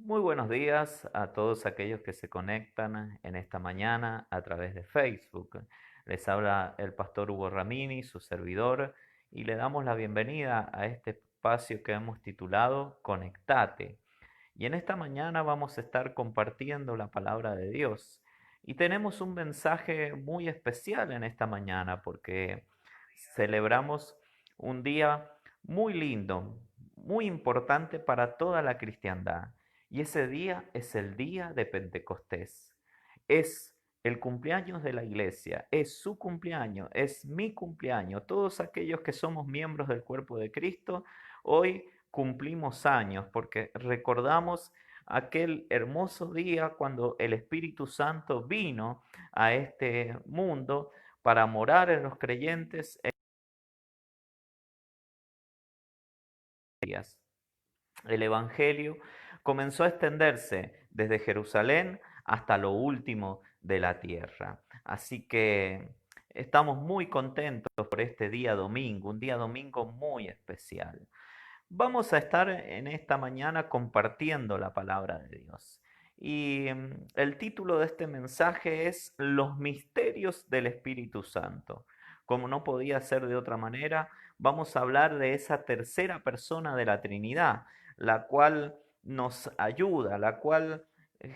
Muy buenos días a todos aquellos que se conectan en esta mañana a través de Facebook. Les habla el pastor Hugo Ramini, su servidor, y le damos la bienvenida a este espacio que hemos titulado Conectate. Y en esta mañana vamos a estar compartiendo la palabra de Dios. Y tenemos un mensaje muy especial en esta mañana porque celebramos un día muy lindo, muy importante para toda la cristiandad. Y ese día es el día de Pentecostés. Es el cumpleaños de la iglesia, es su cumpleaños, es mi cumpleaños. Todos aquellos que somos miembros del cuerpo de Cristo, hoy cumplimos años porque recordamos aquel hermoso día cuando el Espíritu Santo vino a este mundo para morar en los creyentes en días. El Evangelio comenzó a extenderse desde Jerusalén hasta lo último de la tierra. Así que estamos muy contentos por este día domingo, un día domingo muy especial. Vamos a estar en esta mañana compartiendo la palabra de Dios. Y el título de este mensaje es Los misterios del Espíritu Santo. Como no podía ser de otra manera, vamos a hablar de esa tercera persona de la Trinidad, la cual nos ayuda, la cual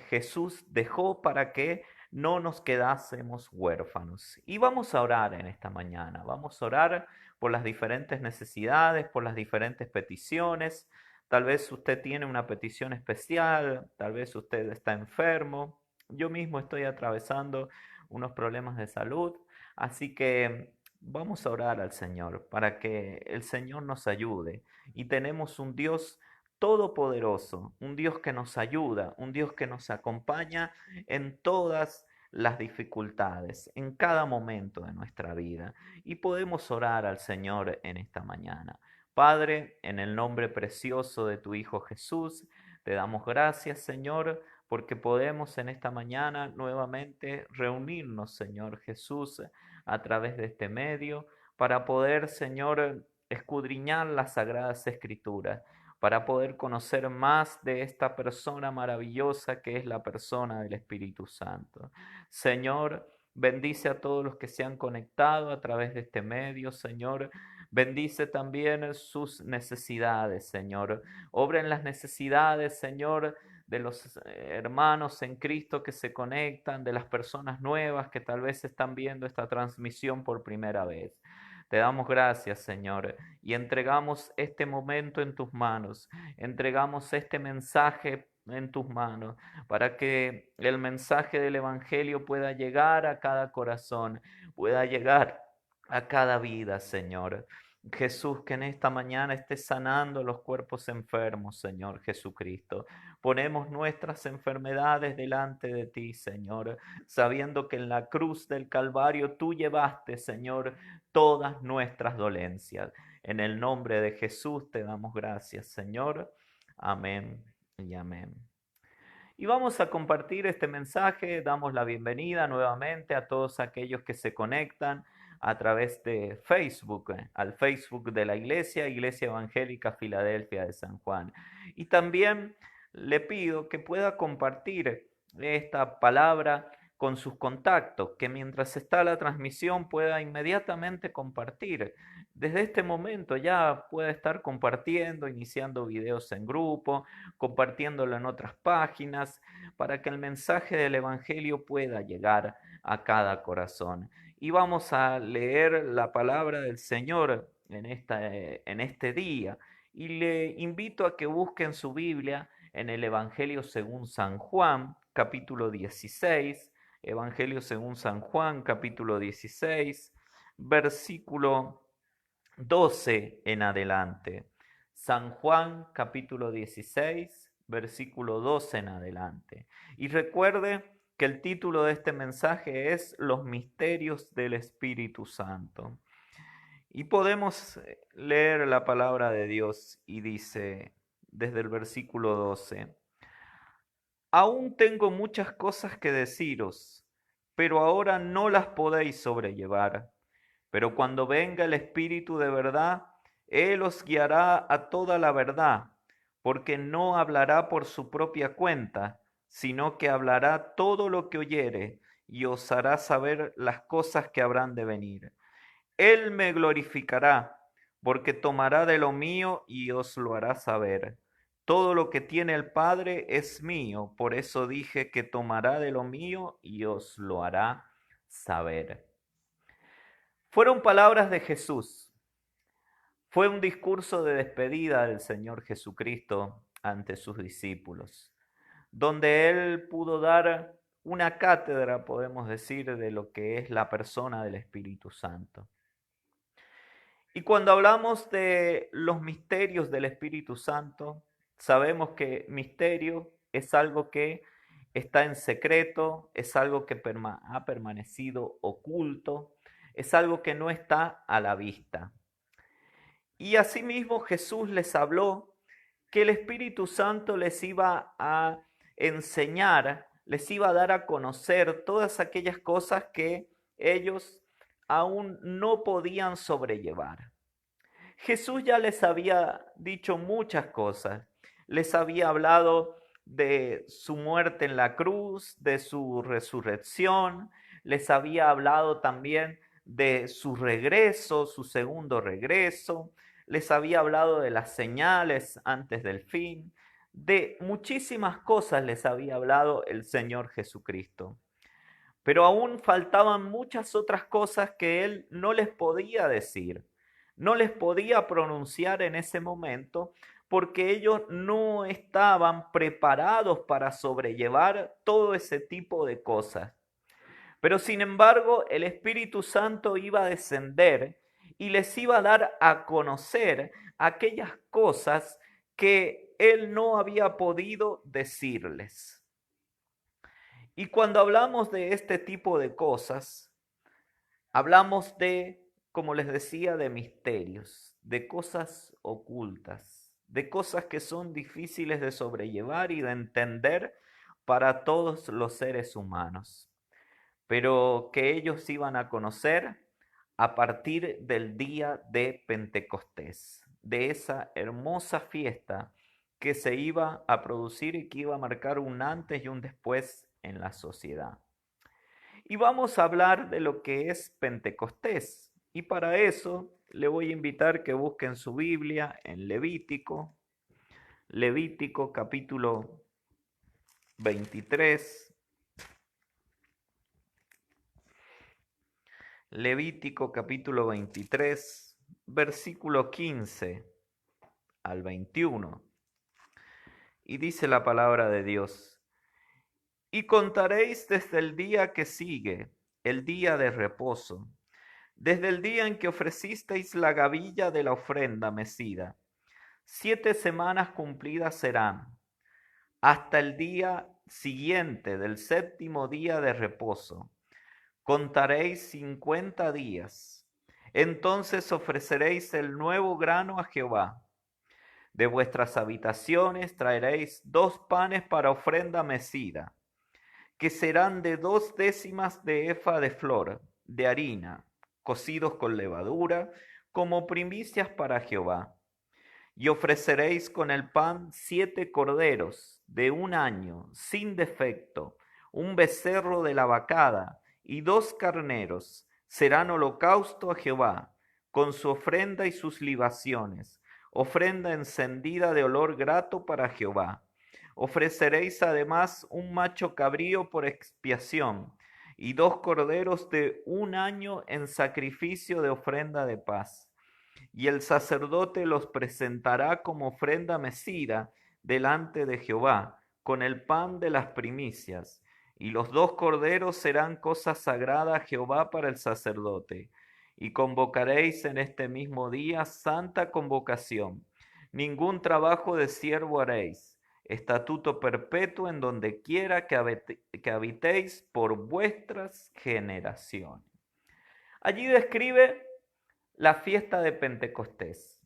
Jesús dejó para que no nos quedásemos huérfanos. Y vamos a orar en esta mañana, vamos a orar por las diferentes necesidades, por las diferentes peticiones. Tal vez usted tiene una petición especial, tal vez usted está enfermo. Yo mismo estoy atravesando unos problemas de salud, así que vamos a orar al Señor para que el Señor nos ayude. Y tenemos un Dios todopoderoso, un Dios que nos ayuda, un Dios que nos acompaña en todas las dificultades, en cada momento de nuestra vida. Y podemos orar al Señor en esta mañana. Padre, en el nombre precioso de tu Hijo Jesús, te damos gracias, Señor, porque podemos en esta mañana nuevamente reunirnos, Señor Jesús, a través de este medio, para poder, Señor, escudriñar las sagradas escrituras, para poder conocer más de esta persona maravillosa que es la persona del Espíritu Santo. Señor, bendice a todos los que se han conectado a través de este medio, Señor. Bendice también sus necesidades, Señor. Obra en las necesidades, Señor, de los hermanos en Cristo que se conectan, de las personas nuevas que tal vez están viendo esta transmisión por primera vez. Te damos gracias, Señor, y entregamos este momento en tus manos. Entregamos este mensaje en tus manos para que el mensaje del Evangelio pueda llegar a cada corazón, pueda llegar a cada vida, Señor. Jesús, que en esta mañana estés sanando los cuerpos enfermos, Señor Jesucristo. Ponemos nuestras enfermedades delante de ti, Señor, sabiendo que en la cruz del Calvario tú llevaste, Señor, todas nuestras dolencias. En el nombre de Jesús te damos gracias, Señor. Amén y amén. Y vamos a compartir este mensaje, damos la bienvenida nuevamente a todos aquellos que se conectan a través de Facebook, al Facebook de la Iglesia, Iglesia Evangélica Filadelfia de San Juan. Y también le pido que pueda compartir esta palabra con sus contactos, que mientras está la transmisión pueda inmediatamente compartir. Desde este momento ya puede estar compartiendo, iniciando videos en grupo, compartiéndolo en otras páginas, para que el mensaje del Evangelio pueda llegar a cada corazón. Y vamos a leer la palabra del Señor en este día. Y le invito a que busquen su Biblia en el Evangelio según San Juan, capítulo 16. Evangelio según San Juan, capítulo 16, versículo 12 en adelante. San Juan capítulo 16, versículo 12 en adelante. Y recuerde que el título de este mensaje es Los misterios del Espíritu Santo. Y podemos leer la palabra de Dios y dice desde el versículo 12, aún tengo muchas cosas que deciros, pero ahora no las podéis sobrellevar. Pero cuando venga el Espíritu de verdad, Él os guiará a toda la verdad, porque no hablará por su propia cuenta, sino que hablará todo lo que oyere y os hará saber las cosas que habrán de venir. Él me glorificará, porque tomará de lo mío y os lo hará saber. Todo lo que tiene el Padre es mío, por eso dije que tomará de lo mío y os lo hará saber. Fueron palabras de Jesús. Fue un discurso de despedida del Señor Jesucristo ante sus discípulos, donde Él pudo dar una cátedra, podemos decir, de lo que es la persona del Espíritu Santo. Y cuando hablamos de los misterios del Espíritu Santo, sabemos que misterio es algo que está en secreto, es algo que ha permanecido oculto, es algo que no está a la vista. Y asimismo Jesús les habló que el Espíritu Santo les iba a enseñar, les iba a dar a conocer todas aquellas cosas que ellos aún no podían sobrellevar. Jesús ya les había dicho muchas cosas. Les había hablado de su muerte en la cruz, de su resurrección. Les había hablado también de su regreso, su segundo regreso. Les había hablado de las señales antes del fin. De muchísimas cosas les había hablado el Señor Jesucristo. Pero aún faltaban muchas otras cosas que Él no les podía decir, no les podía pronunciar en ese momento, porque ellos no estaban preparados para sobrellevar todo ese tipo de cosas. Pero sin embargo, el Espíritu Santo iba a descender y les iba a dar a conocer aquellas cosas que Él no había podido decirles. Y cuando hablamos de este tipo de cosas, hablamos de, como les decía, de misterios, de cosas ocultas, de cosas que son difíciles de sobrellevar y de entender para todos los seres humanos, pero que ellos iban a conocer a partir del día de Pentecostés, de esa hermosa fiesta que se iba a producir y que iba a marcar un antes y un después en la sociedad. Y vamos a hablar de lo que es Pentecostés. Y para eso le voy a invitar que busquen su Biblia en Levítico, Levítico capítulo 23. Levítico capítulo 23, versículo 15 al 21. Y dice la palabra de Dios: y contaréis desde el día que sigue, el día de reposo, desde el día en que ofrecisteis la gavilla de la ofrenda mecida. 7 semanas cumplidas serán, hasta el día siguiente del séptimo día de reposo. Contaréis 50 días. Entonces ofreceréis el nuevo grano a Jehová. De vuestras habitaciones traeréis 2 panes para ofrenda mecida, que serán de 2 décimas de efa de flor de harina, cocidos con levadura, como primicias para Jehová. Y ofreceréis con el pan 7 corderos de 1 año, sin defecto, un becerro de la vacada y 2 carneros. Serán holocausto a Jehová, con su ofrenda y sus libaciones, ofrenda encendida de olor grato para Jehová. Ofreceréis además un macho cabrío por expiación, y 2 corderos de 1 año en sacrificio de ofrenda de paz. Y el sacerdote los presentará como ofrenda mecida delante de Jehová, con el pan de las primicias. Y los 2 corderos serán cosa sagrada a Jehová para el sacerdote. Y convocaréis en este mismo día santa convocación. Ningún trabajo de siervo haréis. Estatuto perpetuo en donde quiera que habitéis por vuestras generaciones. Allí describe la fiesta de Pentecostés.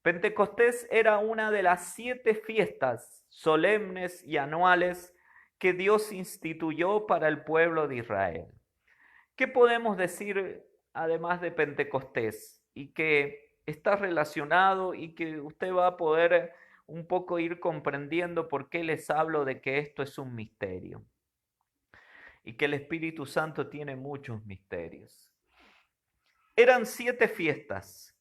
Pentecostés era una de las 7 fiestas solemnes y anuales que Dios instituyó para el pueblo de Israel. ¿Qué podemos decir además de Pentecostés? Y que está relacionado y que usted va a poder un poco ir comprendiendo por qué les hablo de que esto es un misterio y que el Espíritu Santo tiene muchos misterios. Eran 7 fiestas.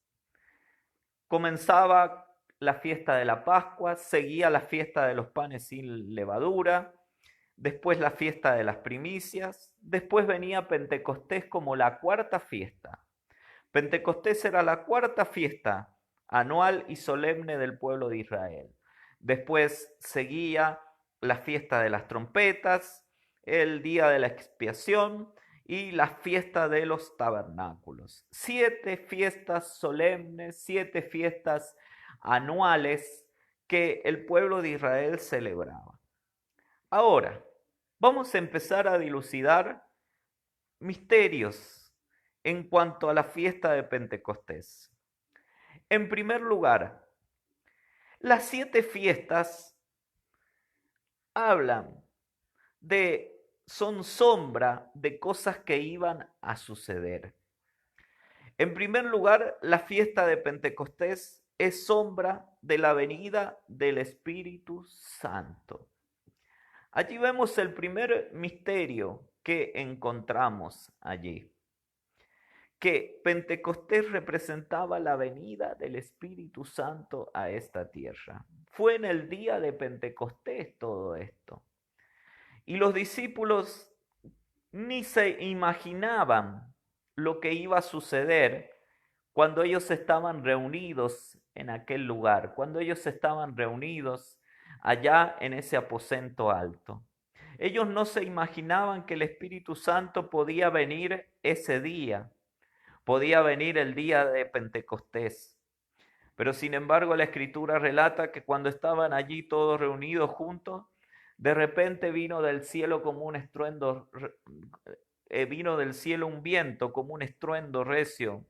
Comenzaba la fiesta de la Pascua, seguía la fiesta de los panes sin levadura, después la fiesta de las primicias, después venía Pentecostés como la cuarta fiesta. Pentecostés era la cuarta fiesta anual y solemne del pueblo de Israel. Después seguía la fiesta de las trompetas, el día de la expiación y la fiesta de los tabernáculos. 7 fiestas solemnes, 7 fiestas anuales que el pueblo de Israel celebraba. Ahora, vamos a empezar a dilucidar misterios en cuanto a la fiesta de Pentecostés. En primer lugar, las 7 fiestas hablan son sombra de cosas que iban a suceder. En primer lugar, la fiesta de Pentecostés es sombra de la venida del Espíritu Santo. Allí vemos el primer misterio que encontramos allí, que Pentecostés representaba la venida del Espíritu Santo a esta tierra. Fue en el día de Pentecostés todo esto. Y los discípulos ni se imaginaban lo que iba a suceder cuando ellos estaban reunidos en aquel lugar, cuando ellos estaban reunidos allá en ese aposento alto. Ellos no se imaginaban que el Espíritu Santo podía venir ese día, podía venir el día de Pentecostés. Pero sin embargo la Escritura relata que cuando estaban allí todos reunidos juntos, de repente vino del cielo como un estruendo, vino del cielo un viento como un estruendo recio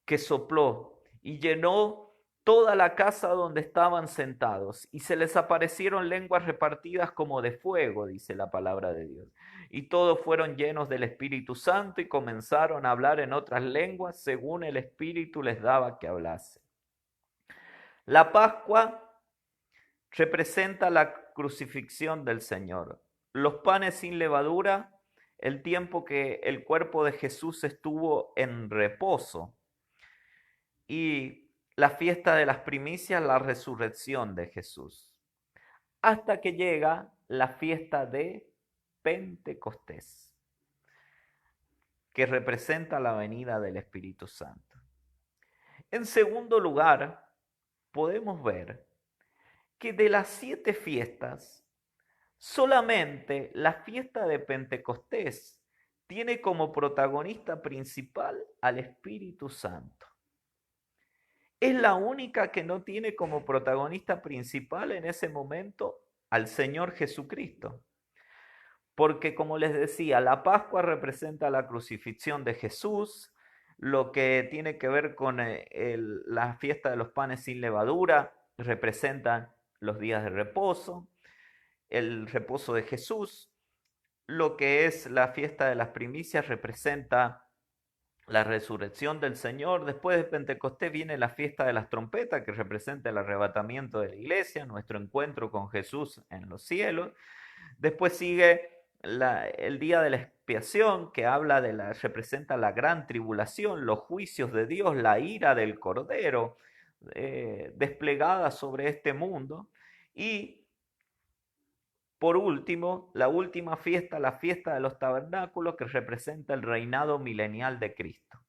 que sopló y llenó toda la casa donde estaban sentados, y se les aparecieron lenguas repartidas como de fuego, dice la palabra de Dios. Y todos fueron llenos del Espíritu Santo y comenzaron a hablar en otras lenguas según el Espíritu les daba que hablase. La Pascua representa la crucifixión del Señor. Los panes sin levadura, el tiempo que el cuerpo de Jesús estuvo en reposo. Y la fiesta de las primicias, la resurrección de Jesús. Hasta que llega la fiesta de Pentecostés, que representa la venida del Espíritu Santo. En segundo lugar, podemos ver que de las 7 fiestas, solamente la fiesta de Pentecostés tiene como protagonista principal al Espíritu Santo. Es la única que no tiene como protagonista principal en ese momento al Señor Jesucristo. Porque como les decía, la Pascua representa la crucifixión de Jesús, lo que tiene que ver con la fiesta de los panes sin levadura representa los días de reposo, el reposo de Jesús. Lo que es la fiesta de las primicias representa la resurrección del Señor. Después de Pentecostés viene la fiesta de las trompetas, que representa el arrebatamiento de la iglesia, nuestro encuentro con Jesús en los cielos. Después sigue el día de la expiación, que representa la gran tribulación, los juicios de Dios, la ira del Cordero desplegada sobre este mundo. Y por último, la última fiesta, la fiesta de los tabernáculos, que representa el reinado milenial de Cristo.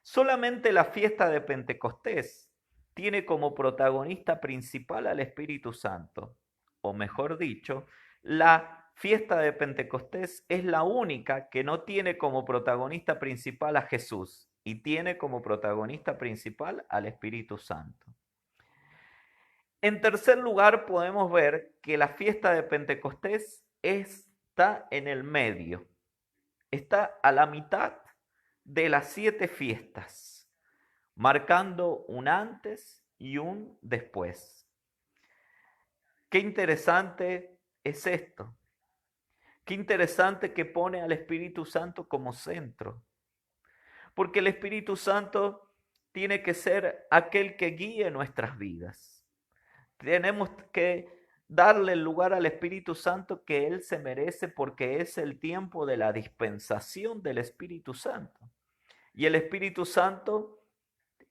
Solamente la fiesta de Pentecostés tiene como protagonista principal al Espíritu Santo, o mejor dicho, la fiesta de Pentecostés es la única que no tiene como protagonista principal a Jesús y tiene como protagonista principal al Espíritu Santo. En tercer lugar, podemos ver que la fiesta de Pentecostés está en el medio, está a la mitad de las 7 fiestas, marcando un antes y un después. Qué interesante es esto. Qué interesante que pone al Espíritu Santo como centro. Porque el Espíritu Santo tiene que ser aquel que guíe nuestras vidas. Tenemos que darle el lugar al Espíritu Santo que Él se merece porque es el tiempo de la dispensación del Espíritu Santo. Y el Espíritu Santo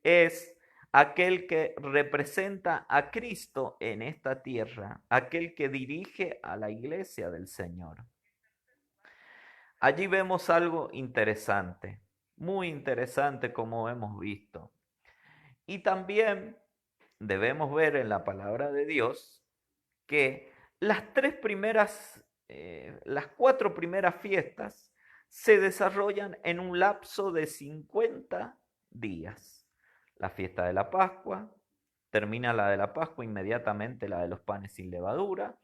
es aquel que representa a Cristo en esta tierra, aquel que dirige a la iglesia del Señor. Allí vemos algo interesante, muy interesante como hemos visto. Y también debemos ver en la palabra de Dios que las 4 primeras fiestas se desarrollan en un lapso de 50 días. La fiesta de la Pascua, termina la de la Pascua, inmediatamente la de los panes sin levadura,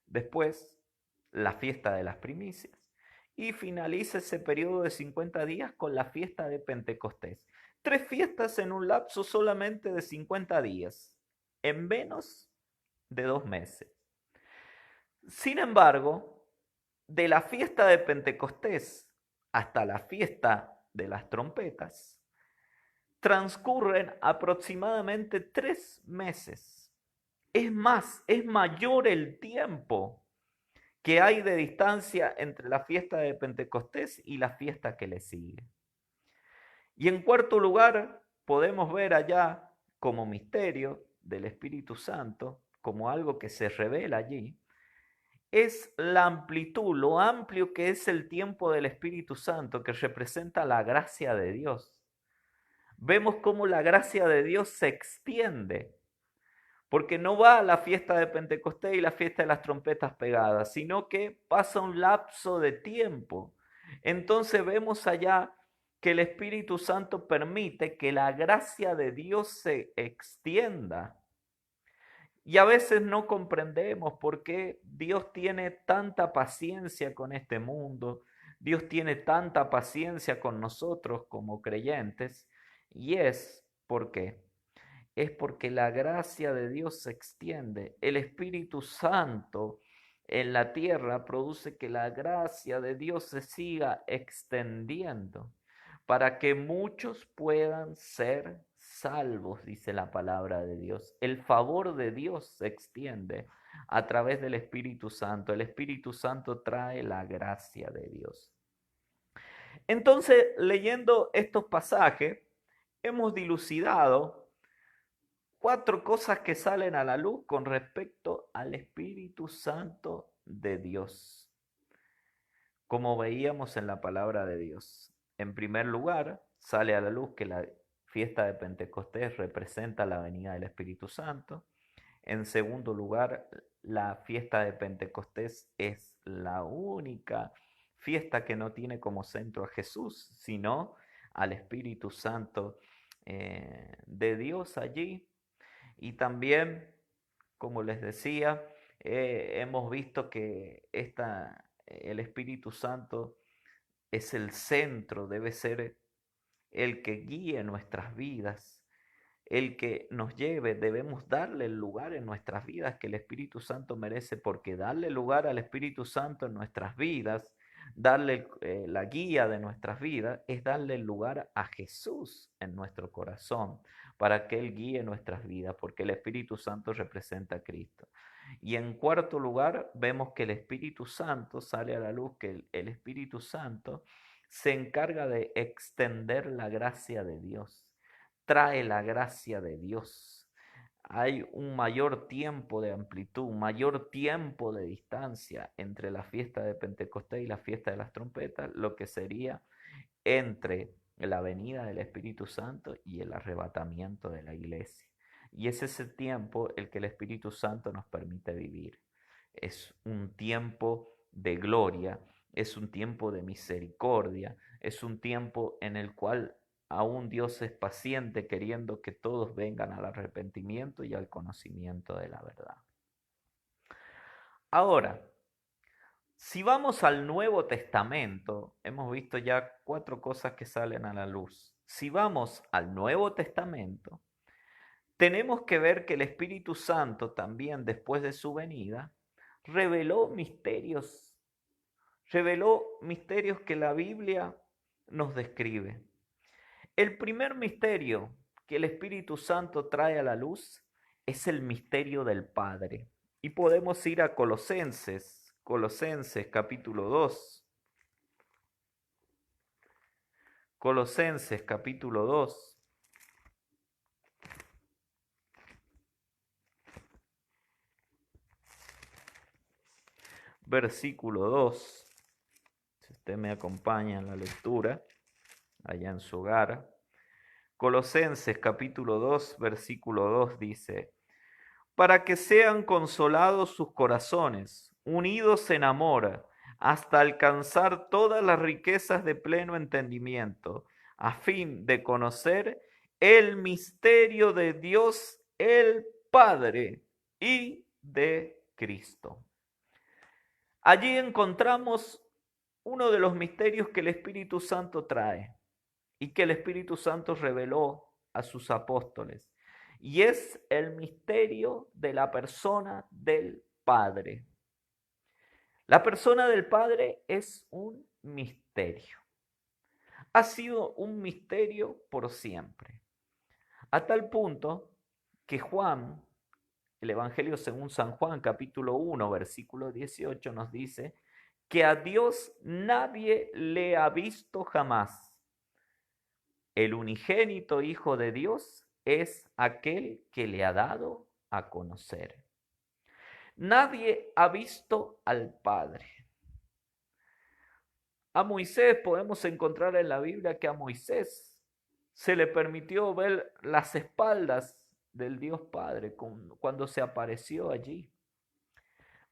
después la fiesta de las primicias y finaliza ese periodo de 50 días con la fiesta de Pentecostés. 3 fiestas en un lapso solamente de 50 días, en menos de 2 meses. Sin embargo, de la fiesta de Pentecostés hasta la fiesta de las trompetas, transcurren aproximadamente 3 meses. Es más, es mayor el tiempo que hay de distancia entre la fiesta de Pentecostés y la fiesta que le sigue. Y en cuarto lugar, podemos ver allá como misterio del Espíritu Santo, como algo que se revela allí, es la amplitud, lo amplio que es el tiempo del Espíritu Santo, que representa la gracia de Dios. Vemos cómo la gracia de Dios se extiende, porque no va a la fiesta de Pentecostés y la fiesta de las trompetas pegadas, sino que pasa un lapso de tiempo. Entonces vemos allá que el Espíritu Santo permite que la gracia de Dios se extienda. Y a veces no comprendemos por qué Dios tiene tanta paciencia con este mundo, Dios tiene tanta paciencia con nosotros como creyentes, y ¿por qué? Es porque la gracia de Dios se extiende. El Espíritu Santo en la tierra produce que la gracia de Dios se siga extendiendo para que muchos puedan ser salvos, dice la palabra de Dios. El favor de Dios se extiende a través del Espíritu Santo. El Espíritu Santo trae la gracia de Dios. Entonces, leyendo estos pasajes, hemos dilucidado 4 cosas que salen a la luz con respecto al Espíritu Santo de Dios, como veíamos en la palabra de Dios. En primer lugar, sale a la luz que la fiesta de Pentecostés representa la venida del Espíritu Santo. En segundo lugar, la fiesta de Pentecostés es la única fiesta que no tiene como centro a Jesús, sino al Espíritu Santo de Dios allí. Y también, como les decía, hemos visto que el Espíritu Santo es el centro, debe ser el que guíe nuestras vidas, el que nos lleve, debemos darle el lugar en nuestras vidas que el Espíritu Santo merece, porque darle lugar al Espíritu Santo en nuestras vidas, darle la guía de nuestras vidas, es darle el lugar a Jesús en nuestro corazón, para que Él guíe nuestras vidas, porque el Espíritu Santo representa a Cristo. Y en cuarto lugar, vemos que el Espíritu Santo sale a la luz, que el Espíritu Santo se encarga de extender la gracia de Dios, trae la gracia de Dios. Hay un mayor tiempo de amplitud, un mayor tiempo de distancia entre la fiesta de Pentecostés y la fiesta de las trompetas, lo que sería entre la venida del Espíritu Santo y el arrebatamiento de la iglesia. Y es ese tiempo el que el Espíritu Santo nos permite vivir. Es un tiempo de gloria, es un tiempo de misericordia, es un tiempo en el cual aún Dios es paciente queriendo que todos vengan al arrepentimiento y al conocimiento de la verdad. Ahora, si vamos al Nuevo Testamento, hemos visto ya 4 cosas que salen a la luz. Si vamos al Nuevo Testamento, tenemos que ver que el Espíritu Santo también después de su venida reveló misterios que la Biblia nos describe. El primer misterio que el Espíritu Santo trae a la luz es el misterio del Padre. Y podemos ir a Colosenses, Colosenses capítulo 2. Colosenses capítulo 2. Versículo 2. Si usted me acompaña en la lectura, allá en su hogar. Colosenses capítulo 2, versículo 2 dice: para que sean consolados sus corazones, unidos en amor, hasta alcanzar todas las riquezas de pleno entendimiento, a fin de conocer el misterio de Dios el Padre y de Cristo. Allí encontramos uno de los misterios que el Espíritu Santo trae y que el Espíritu Santo reveló a sus apóstoles. Y es el misterio de la persona del Padre. La persona del Padre es un misterio. Ha sido un misterio por siempre. A tal punto que Juan, el Evangelio según San Juan, capítulo 1, versículo 18, nos dice que a Dios nadie le ha visto jamás. El unigénito Hijo de Dios es aquel que le ha dado a conocer. Nadie ha visto al Padre. A Moisés podemos encontrar en la Biblia que a Moisés se le permitió ver las espaldas del Dios Padre cuando se apareció allí.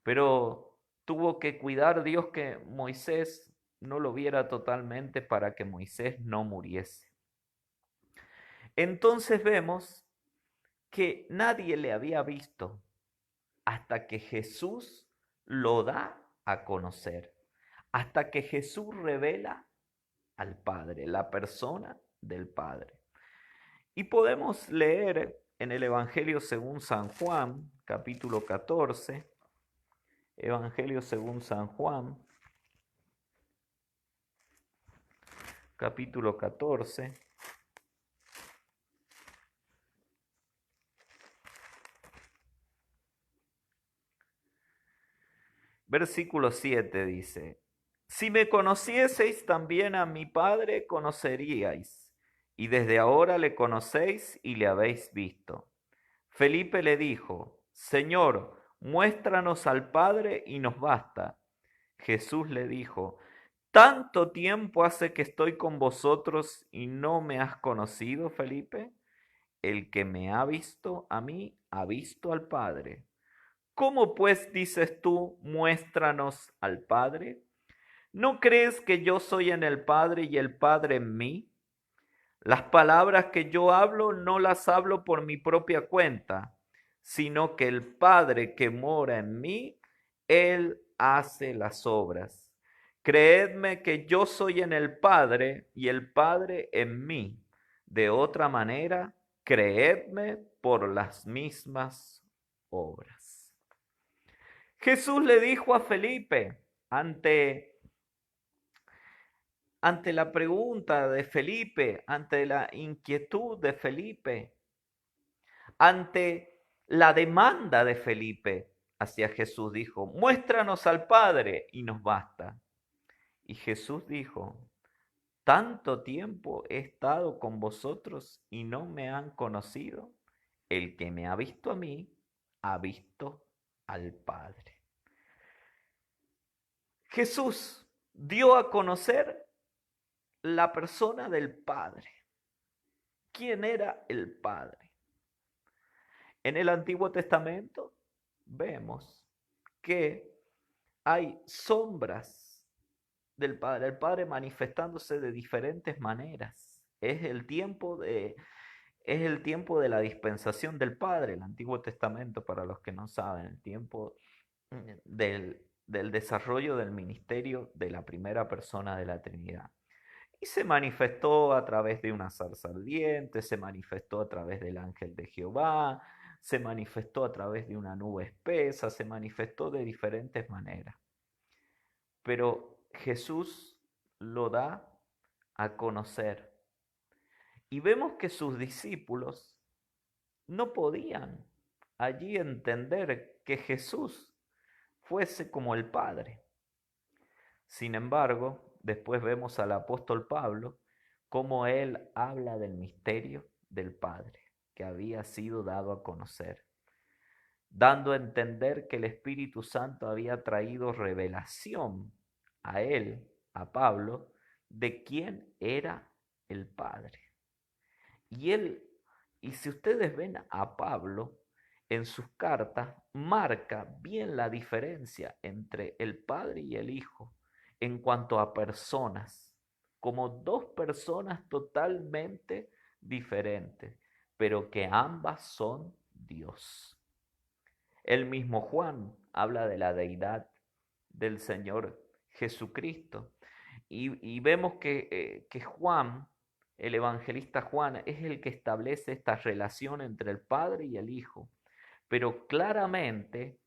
Pero tuvo que cuidar Dios que Moisés no lo viera totalmente para que Moisés no muriese. Entonces vemos que nadie le había visto hasta que Jesús lo da a conocer, hasta que Jesús revela al Padre, la persona del Padre. Y podemos leer en el Evangelio según San Juan, capítulo 14, Evangelio según San Juan, capítulo 14, versículo 7 dice: si me conocieseis también a mi Padre conoceríais, y desde ahora le conocéis y le habéis visto. Felipe le dijo: Señor, muéstranos al Padre y nos basta. Jesús le dijo: ¿tanto tiempo hace que estoy con vosotros y no me has conocido, Felipe? El que me ha visto a mí, ha visto al Padre. ¿Cómo pues dices tú, muéstranos al Padre? ¿No crees que yo soy en el Padre y el Padre en mí? Las palabras que yo hablo no las hablo por mi propia cuenta, sino que el Padre que mora en mí, Él hace las obras. Creedme que yo soy en el Padre y el Padre en mí. De otra manera, creedme por las mismas obras. Jesús le dijo a Felipe, ante la pregunta de Felipe, ante la inquietud de Felipe, ante la demanda de Felipe hacia Jesús, dijo: muéstranos al Padre y nos basta. Y Jesús dijo: tanto tiempo he estado con vosotros y no me han conocido. El que me ha visto a mí, ha visto al Padre. Jesús dio a conocer la persona del Padre. ¿Quién era el Padre? En el Antiguo Testamento vemos que hay sombras del Padre, el Padre manifestándose de diferentes maneras. Es el tiempo de la dispensación del Padre, el Antiguo Testamento, para los que no saben, el tiempo del desarrollo del ministerio de la primera persona de la Trinidad. Y se manifestó a través de una zarza ardiente, se manifestó a través del ángel de Jehová, se manifestó a través de una nube espesa, se manifestó de diferentes maneras. Pero Jesús lo da a conocer. Y vemos que sus discípulos no podían allí entender que Jesús fuese como el Padre. Sin embargo, después vemos al apóstol Pablo cómo él habla del misterio del Padre que había sido dado a conocer, dando a entender que el Espíritu Santo había traído revelación a él, a Pablo, de quién era el Padre. Y si ustedes ven a Pablo en sus cartas, marca bien la diferencia entre el Padre y el Hijo en cuanto a personas, como dos personas totalmente diferentes, pero que ambas son Dios. El mismo Juan habla de la deidad del Señor Jesucristo. Y vemos que Juan, el evangelista Juan, es el que establece esta relación entre el Padre y el Hijo. Pero claramente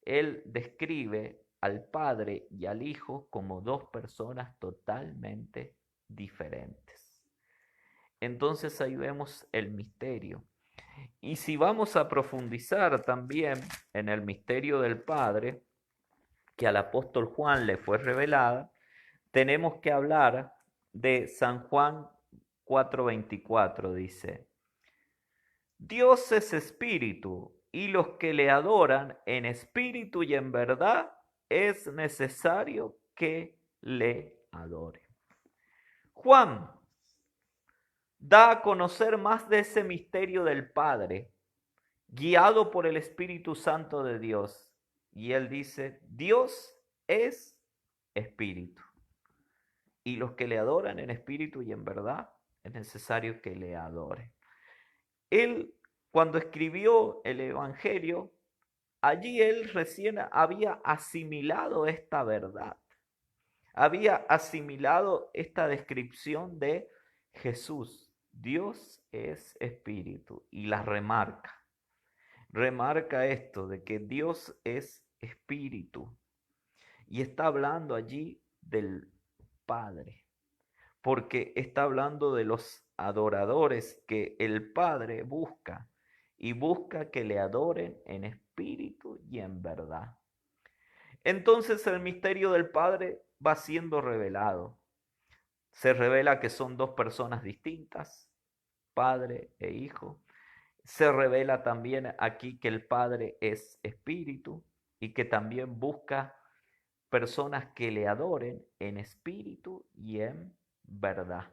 él describe al Padre y al Hijo como dos personas totalmente diferentes. Entonces ahí vemos el misterio. Y si vamos a profundizar también en el misterio del Padre, que al apóstol Juan le fue revelada, tenemos que hablar de San Juan 4:24, dice: Dios es espíritu, y los que le adoran en espíritu y en verdad es necesario que le adoren. Juan da a conocer más de ese misterio del Padre, guiado por el Espíritu Santo de Dios. Y él dice: Dios es espíritu, y los que le adoran en espíritu y en verdad es necesario que le adoren. Él, cuando escribió el Evangelio, allí él recién había asimilado esta verdad, había asimilado esta descripción de Jesús. Dios es espíritu, y la remarca esto de que Dios es espíritu, y está hablando allí del Padre, porque está hablando de los adoradores que el Padre busca, y busca que le adoren en espíritu y en verdad. Entonces el misterio del Padre va siendo revelado. Se revela que son dos personas distintas, Padre e Hijo. Se revela también aquí que el Padre es espíritu y que también busca personas que le adoren en espíritu y en verdad,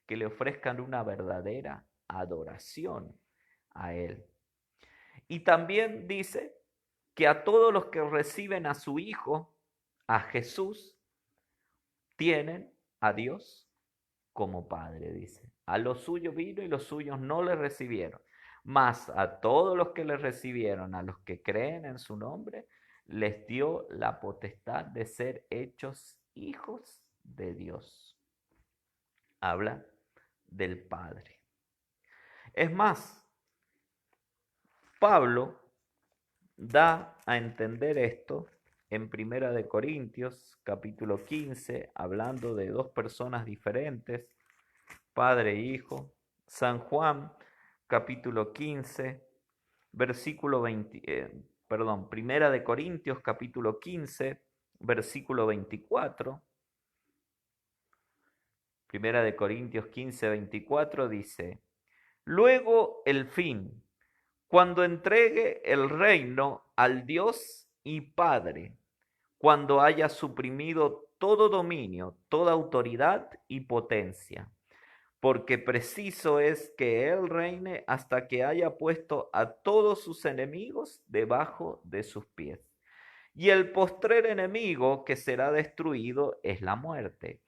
que le ofrezcan una verdadera adoración a Él. Y también dice que a todos los que reciben a su Hijo, a Jesús, tienen a Dios como Padre, dice. A los suyos vino y los suyos no le recibieron. Mas a todos los que le recibieron, a los que creen en su nombre, les dio la potestad de ser hechos hijos de Dios. Habla del Padre. Es más, Pablo da a entender esto en Primera de Corintios, capítulo 15, hablando de dos personas diferentes, Padre e Hijo. San Juan, capítulo 15, versículo 20, Primera de Corintios, capítulo 15, versículo 24. Primera de Corintios 15, 24 dice: Luego el fin, cuando entregue el reino al Dios y Padre, cuando haya suprimido todo dominio, toda autoridad y potencia, porque preciso es que Él reine hasta que haya puesto a todos sus enemigos debajo de sus pies. Y el postrer enemigo que será destruido es la muerte,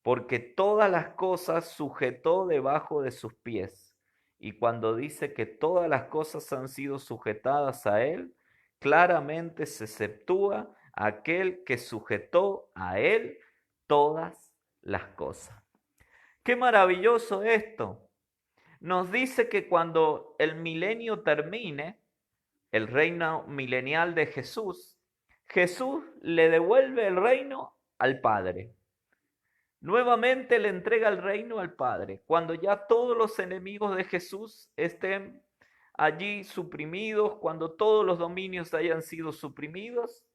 porque todas las cosas sujetó debajo de sus pies. Y cuando dice que todas las cosas han sido sujetadas a Él, claramente se exceptúa aquel que sujetó a Él todas las cosas. Qué maravilloso esto. Nos dice que cuando el milenio termine, el reino milenial de Jesús, Jesús le devuelve el reino al Padre. Nuevamente le entrega el reino al Padre. Cuando ya todos los enemigos de Jesús estén allí suprimidos, cuando todos los dominios hayan sido suprimidos,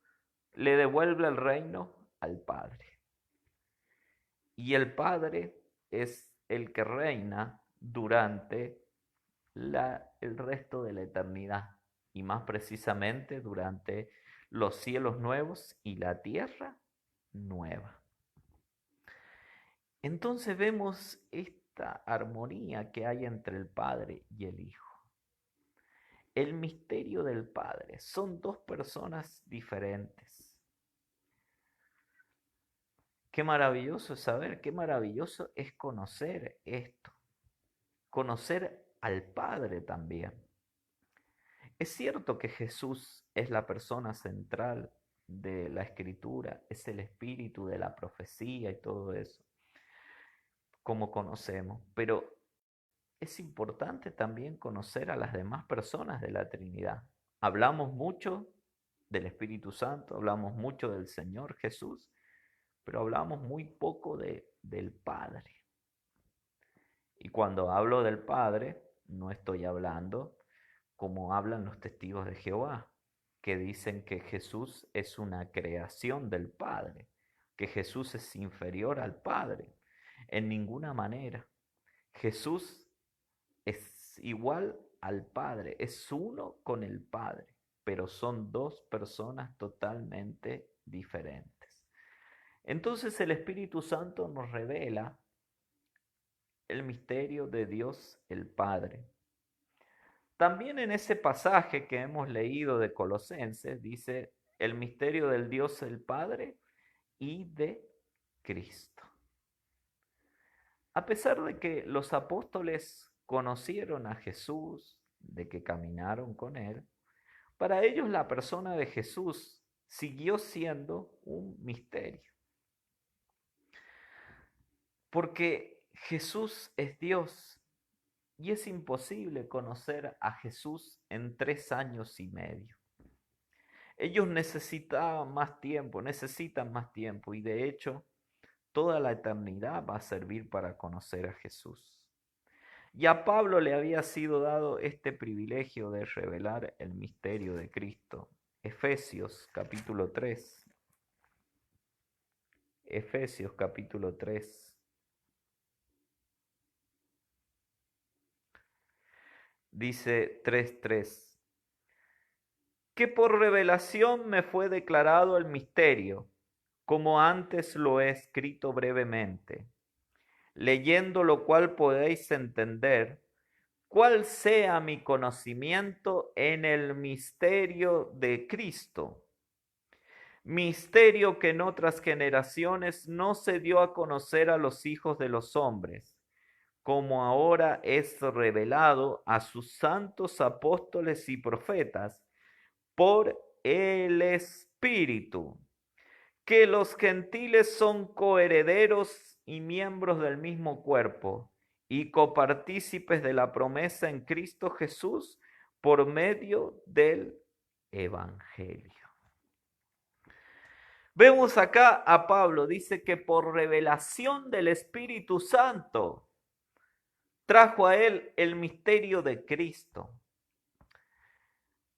le devuelve el reino al Padre. Y el Padre es el que reina durante el resto de la eternidad, y más precisamente durante los cielos nuevos y la tierra nueva. Entonces vemos esta armonía que hay entre el Padre y el Hijo. El misterio del Padre. Son dos personas diferentes. Qué maravilloso es saber, qué maravilloso es conocer esto. Conocer al Padre también. Es cierto que Jesús es la persona central de la Escritura, es el espíritu de la profecía y todo eso, como conocemos, pero es importante también conocer a las demás personas de la Trinidad. Hablamos mucho del Espíritu Santo, hablamos mucho del Señor Jesús, pero hablamos muy poco del Padre. Y cuando hablo del Padre, no estoy hablando como hablan los testigos de Jehová, que dicen que Jesús es una creación del Padre, que Jesús es inferior al Padre. En ninguna manera. Jesús es igual al Padre, es uno con el Padre, pero son dos personas totalmente diferentes. Entonces el Espíritu Santo nos revela el misterio de Dios el Padre. También en ese pasaje que hemos leído de Colosenses dice el misterio del Dios el Padre y de Cristo. A pesar de que los apóstoles conocieron a Jesús, de que caminaron con él, para ellos la persona de Jesús siguió siendo un misterio. Porque Jesús es Dios y es imposible conocer a Jesús en 3 años y medio. Ellos necesitan más tiempo y de hecho toda la eternidad va a servir para conocer a Jesús. Y a Pablo le había sido dado este privilegio de revelar el misterio de Cristo. Efesios capítulo 3. Efesios capítulo 3. Dice 3:3. Que por revelación me fue declarado el misterio, como antes lo he escrito brevemente, leyendo lo cual podéis entender cuál sea mi conocimiento en el misterio de Cristo, misterio que en otras generaciones no se dio a conocer a los hijos de los hombres, como ahora es revelado a sus santos apóstoles y profetas por el Espíritu, que los gentiles son coherederos y miembros del mismo cuerpo y copartícipes de la promesa en Cristo Jesús por medio del Evangelio. Vemos acá a Pablo, dice que por revelación del Espíritu Santo trajo a él el misterio de Cristo.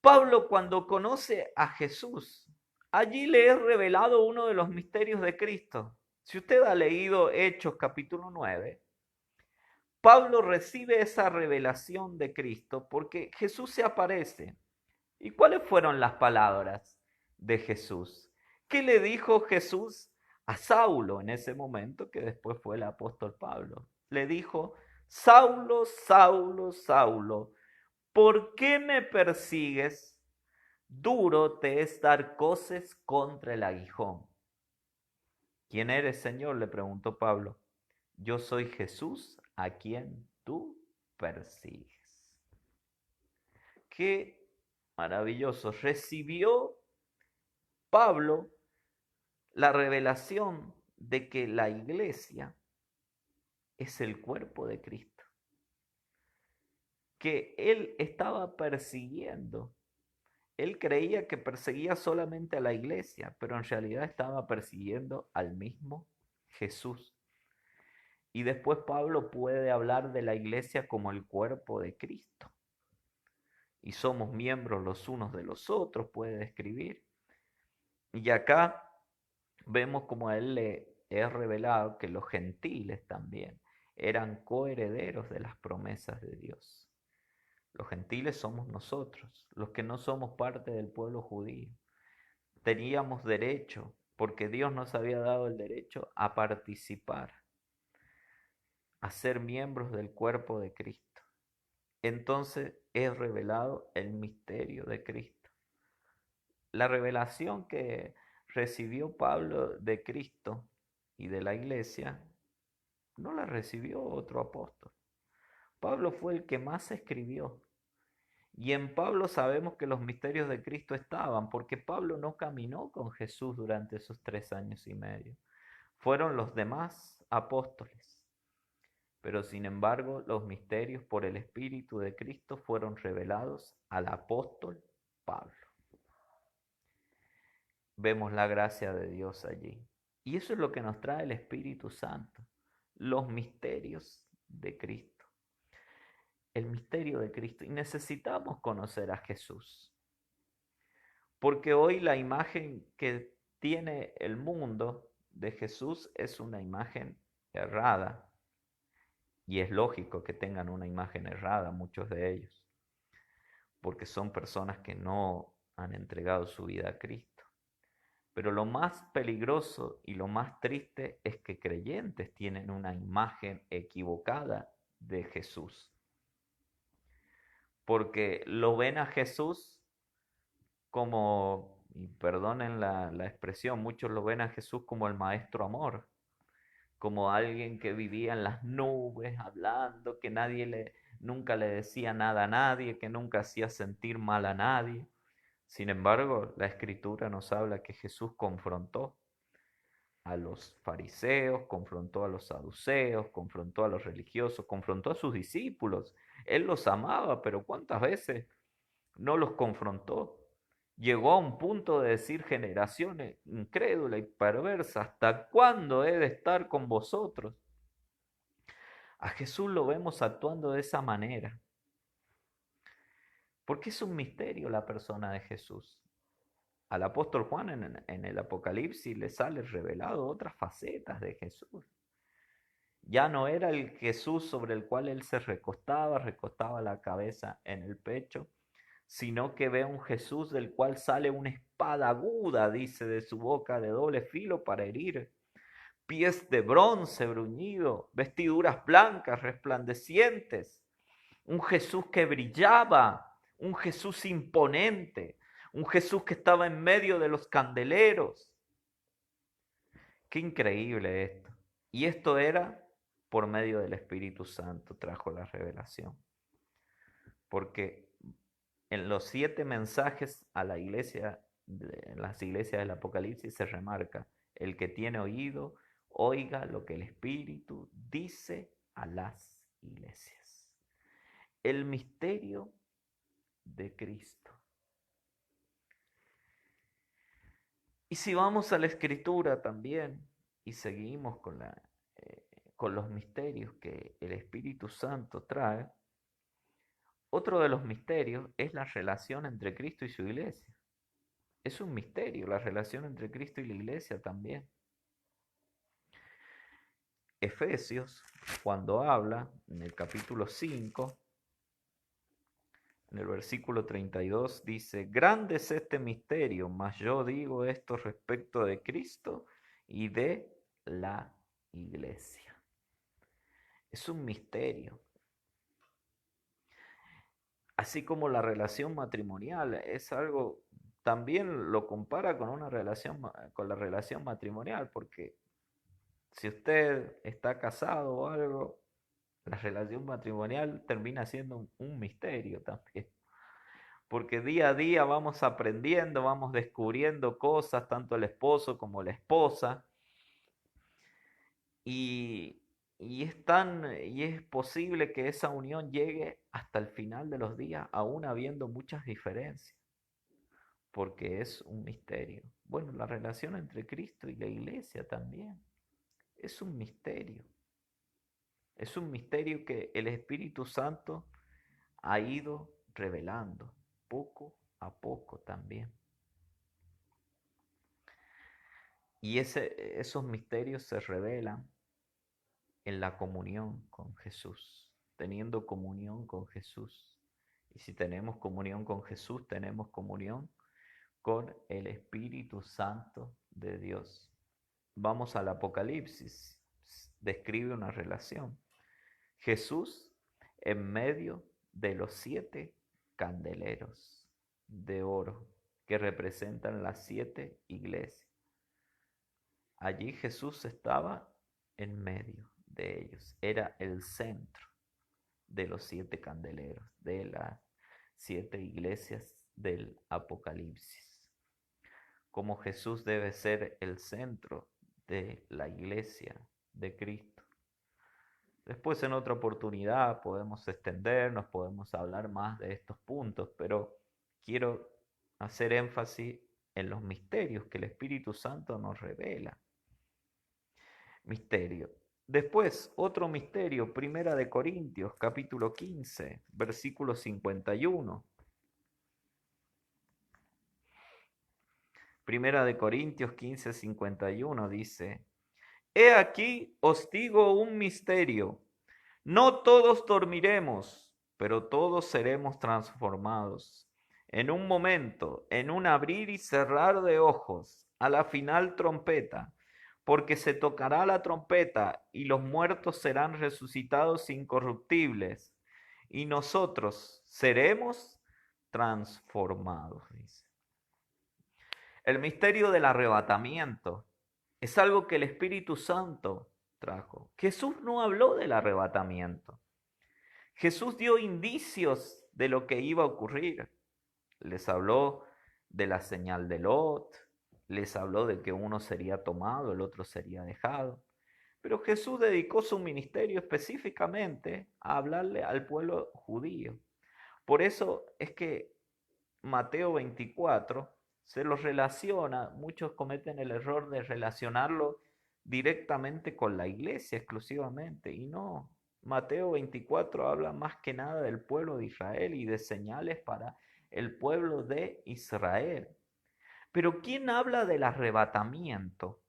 Pablo, cuando conoce a Jesús, allí le es revelado uno de los misterios de Cristo. Si usted ha leído Hechos capítulo 9, Pablo recibe esa revelación de Cristo porque Jesús se aparece. ¿Y cuáles fueron las palabras de Jesús? ¿Qué le dijo Jesús a Saulo en ese momento, que después fue el apóstol Pablo? Le dijo: Saulo, Saulo, Saulo, ¿por qué me persigues? Duro te es dar coces contra el aguijón. ¿Quién eres, Señor?, le preguntó Pablo. Yo soy Jesús a quien tú persigues. Qué maravilloso. Recibió Pablo la revelación de que la iglesia es el cuerpo de Cristo, que él estaba persiguiendo. Él creía que perseguía solamente a la iglesia, pero en realidad estaba persiguiendo al mismo Jesús. Y después Pablo puede hablar de la iglesia como el cuerpo de Cristo. y somos miembros los unos de los otros, puede describir. Y acá vemos como a él le es revelado que los gentiles también eran coherederos de las promesas de Dios. Los gentiles somos nosotros, los que no somos parte del pueblo judío. Teníamos derecho, porque Dios nos había dado el derecho a participar, a ser miembros del cuerpo de Cristo. Entonces es revelado el misterio de Cristo. La revelación que recibió Pablo de Cristo y de la iglesia no la recibió otro apóstol. Pablo fue el que más escribió. Y en Pablo sabemos que los misterios de Cristo estaban, porque Pablo no caminó con Jesús durante esos 3 años y medio. Fueron los demás apóstoles. Pero sin embargo, los misterios por el Espíritu de Cristo fueron revelados al apóstol Pablo. Vemos la gracia de Dios allí. Y eso es lo que nos trae el Espíritu Santo, los misterios de Cristo. El misterio de Cristo. Y necesitamos conocer a Jesús. Porque hoy la imagen que tiene el mundo de Jesús es una imagen errada. Y es lógico que tengan una imagen errada, muchos de ellos, porque son personas que no han entregado su vida a Cristo. Pero lo más peligroso y lo más triste es que creyentes tienen una imagen equivocada de Jesús. Porque lo ven a Jesús como, y perdonen la expresión, muchos lo ven a Jesús como el maestro amor, como alguien que vivía en las nubes hablando, que nunca le decía nada a nadie, que nunca hacía sentir mal a nadie. Sin embargo, la Escritura nos habla que Jesús confrontó a los fariseos, confrontó a los saduceos, confrontó a los religiosos, confrontó a sus discípulos. Él los amaba, pero ¿cuántas veces no los confrontó? Llegó a un punto de decir: generación incrédula y perversa, ¿hasta cuándo he de estar con vosotros? A Jesús lo vemos actuando de esa manera, porque es un misterio la persona de Jesús. Al apóstol Juan en el Apocalipsis le sale revelado otras facetas de Jesús. Ya no era el Jesús sobre el cual él se recostaba la cabeza en el pecho, sino que ve un Jesús del cual sale una espada aguda, dice, de su boca de doble filo para herir, pies de bronce bruñido, vestiduras blancas resplandecientes, un Jesús que brillaba, un Jesús imponente, un Jesús que estaba en medio de los candeleros. Qué increíble esto. Y esto era por medio del Espíritu Santo, trajo la revelación. Porque en los 7 mensajes a la iglesia, en las iglesias del Apocalipsis se remarca: el que tiene oído, oiga lo que el Espíritu dice a las iglesias. El misterio de Cristo. Y si vamos a la Escritura también y seguimos con los misterios que el Espíritu Santo trae, otro de los misterios es la relación entre Cristo y su iglesia. Es un misterio la relación entre Cristo y la iglesia también. Efesios, cuando habla en el capítulo 5, en el versículo 32, dice: grande es este misterio, mas yo digo esto respecto de Cristo y de la iglesia. Es un misterio. Así como la relación matrimonial es algo, también lo compara con una relación, con la relación matrimonial, porque si usted está casado o algo, la relación matrimonial termina siendo un misterio también. Porque día a día vamos aprendiendo, vamos descubriendo cosas, tanto el esposo como la esposa, y, y es posible que esa unión llegue hasta el final de los días, aún habiendo muchas diferencias, porque es un misterio. Bueno, la relación entre Cristo y la iglesia también es un misterio. Es un misterio que el Espíritu Santo ha ido revelando poco a poco también. Y esos misterios se revelan en la comunión con Jesús, teniendo comunión con Jesús. Y si tenemos comunión con Jesús, tenemos comunión con el Espíritu Santo de Dios. Vamos al Apocalipsis, describe una relación. Jesús en medio de los 7 candeleros de oro que representan las 7 iglesias. Allí Jesús estaba en medio de ellos, era el centro de los 7 candeleros, de las 7 iglesias del Apocalipsis. Como Jesús debe ser el centro de la iglesia de Cristo. Después en otra oportunidad podemos extendernos, podemos hablar más de estos puntos, pero quiero hacer énfasis en los misterios que el Espíritu Santo nos revela. Misterio. Después, otro misterio, Primera de Corintios, capítulo 15, versículo 51. Primera de Corintios 15, 51 dice: He aquí os digo un misterio. No todos dormiremos, pero todos seremos transformados. En un momento, en un abrir y cerrar de ojos, a la final trompeta, porque se tocará la trompeta y los muertos serán resucitados incorruptibles, y nosotros seremos transformados, dice. El misterio del arrebatamiento es algo que el Espíritu Santo trajo. Jesús no habló del arrebatamiento. Jesús dio indicios de lo que iba a ocurrir. Les habló de la señal de Lot, les habló de que uno sería tomado, el otro sería dejado. Pero Jesús dedicó su ministerio específicamente a hablarle al pueblo judío. Por eso es que Mateo 24 se lo relaciona, muchos cometen el error de relacionarlo directamente con la iglesia exclusivamente, y no. Mateo 24 habla más que nada del pueblo de Israel y de señales para el pueblo de Israel. Pero ¿quién habla del arrebatamiento?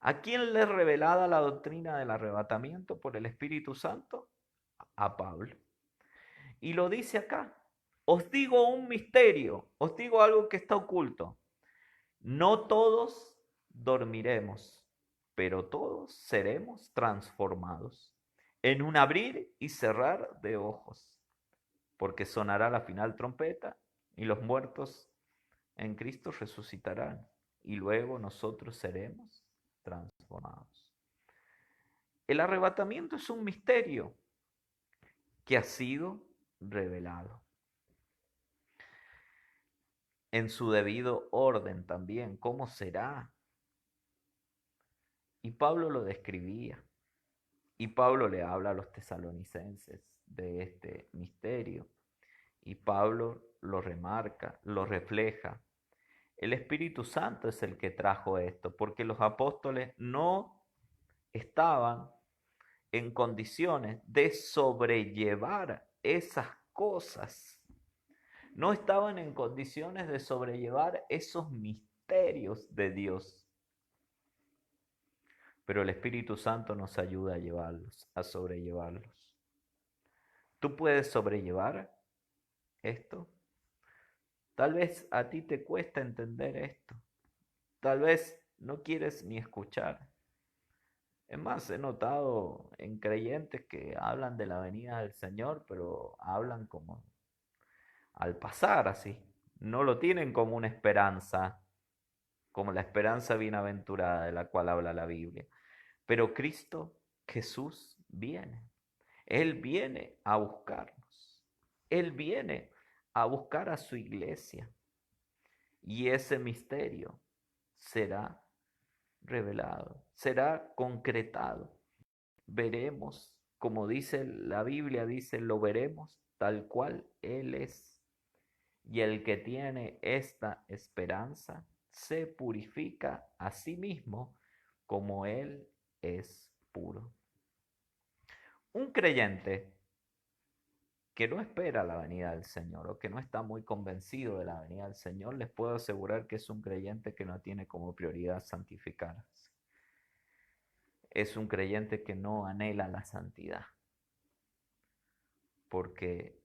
¿A quién le es revelada la doctrina del arrebatamiento por el Espíritu Santo? A Pablo. Y lo dice acá. Os digo un misterio, os digo algo que está oculto. No todos dormiremos, pero todos seremos transformados en un abrir y cerrar de ojos, porque sonará la final trompeta y los muertos en Cristo resucitarán y luego nosotros seremos transformados. El arrebatamiento es un misterio que ha sido revelado en su debido orden también. ¿Cómo será? Y Pablo lo describía. Y Pablo le habla a los tesalonicenses de este misterio. Y Pablo lo remarca, lo refleja. El Espíritu Santo es el que trajo esto, porque los apóstoles no estaban en condiciones de sobrellevar esas cosas. No estaban en condiciones de sobrellevar esos misterios de Dios. Pero el Espíritu Santo nos ayuda a llevarlos, a sobrellevarlos. ¿Tú puedes sobrellevar esto? Tal vez a ti te cuesta entender esto. Tal vez no quieres ni escuchar. Es más, he notado en creyentes que hablan de la venida del Señor, pero hablan como al pasar así. No lo tienen como una esperanza, como la esperanza bienaventurada de la cual habla la Biblia. Pero Cristo, Jesús, viene. Él viene a buscarnos. Él viene a buscar a su iglesia. Y ese misterio será revelado, será concretado. Veremos, como dice la Biblia, dice, lo veremos tal cual Él es. Y el que tiene esta esperanza se purifica a sí mismo como Él es puro. Un creyente que no espera la venida del Señor o que no está muy convencido de la venida del Señor, les puedo asegurar que es un creyente que no tiene como prioridad santificarse. Es un creyente que no anhela la santidad, porque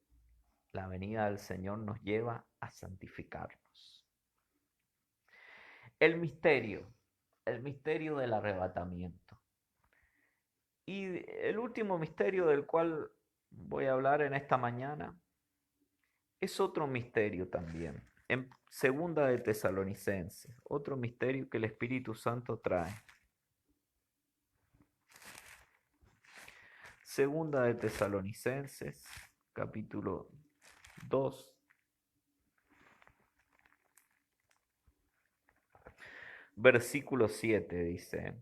la venida del Señor nos lleva a santificarnos. El misterio del arrebatamiento. Y el último misterio del cual voy a hablar en esta mañana es otro misterio también. En Segunda de Tesalonicenses, otro misterio que el Espíritu Santo trae. Segunda de Tesalonicenses, capítulo 2. Versículo 7 dice: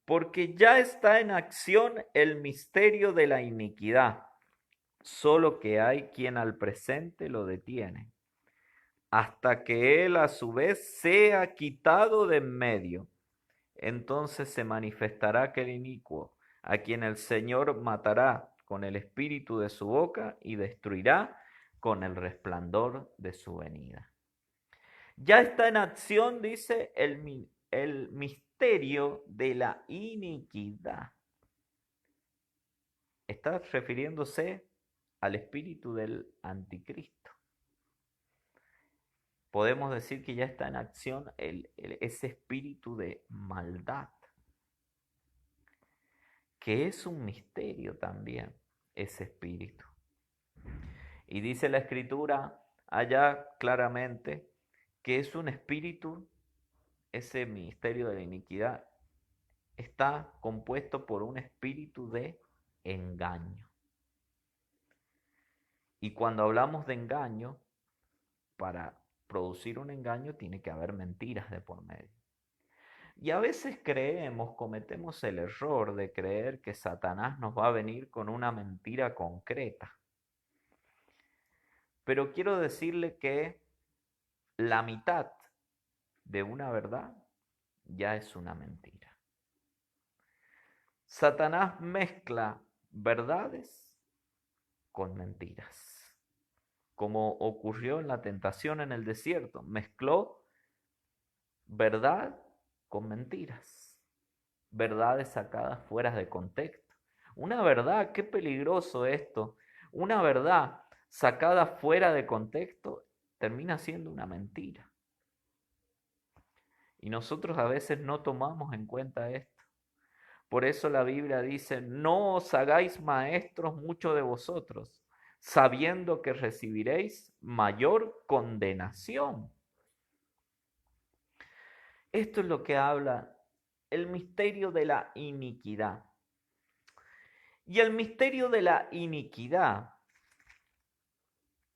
porque ya está en acción el misterio de la iniquidad, solo que hay quien al presente lo detiene, hasta que él a su vez sea quitado de en medio. Entonces se manifestará aquel inicuo, a quien el Señor matará con el espíritu de su boca y destruirá con el resplandor de su venida. Ya está en acción, dice, el misterio de la iniquidad. Está refiriéndose al espíritu del anticristo. Podemos decir que ya está en acción ese espíritu de maldad, que es un misterio también, ese espíritu. Y dice la Escritura allá claramente que es un espíritu, ese misterio de la iniquidad, está compuesto por un espíritu de engaño. Y cuando hablamos de engaño, para producir un engaño tiene que haber mentiras de por medio. Y a veces cometemos el error de creer que Satanás nos va a venir con una mentira concreta. Pero quiero decirle que la mitad de una verdad ya es una mentira. Satanás mezcla verdades con mentiras, como ocurrió en la tentación en el desierto. Mezcló verdad con mentiras, verdades sacadas fuera de contexto. Una verdad, qué peligroso esto. Una verdad sacada fuera de contexto termina siendo una mentira. Y nosotros a veces no tomamos en cuenta esto. Por eso la Biblia dice: no os hagáis maestros muchos de vosotros, sabiendo que recibiréis mayor condenación. Esto es lo que habla el misterio de la iniquidad. Y el misterio de la iniquidad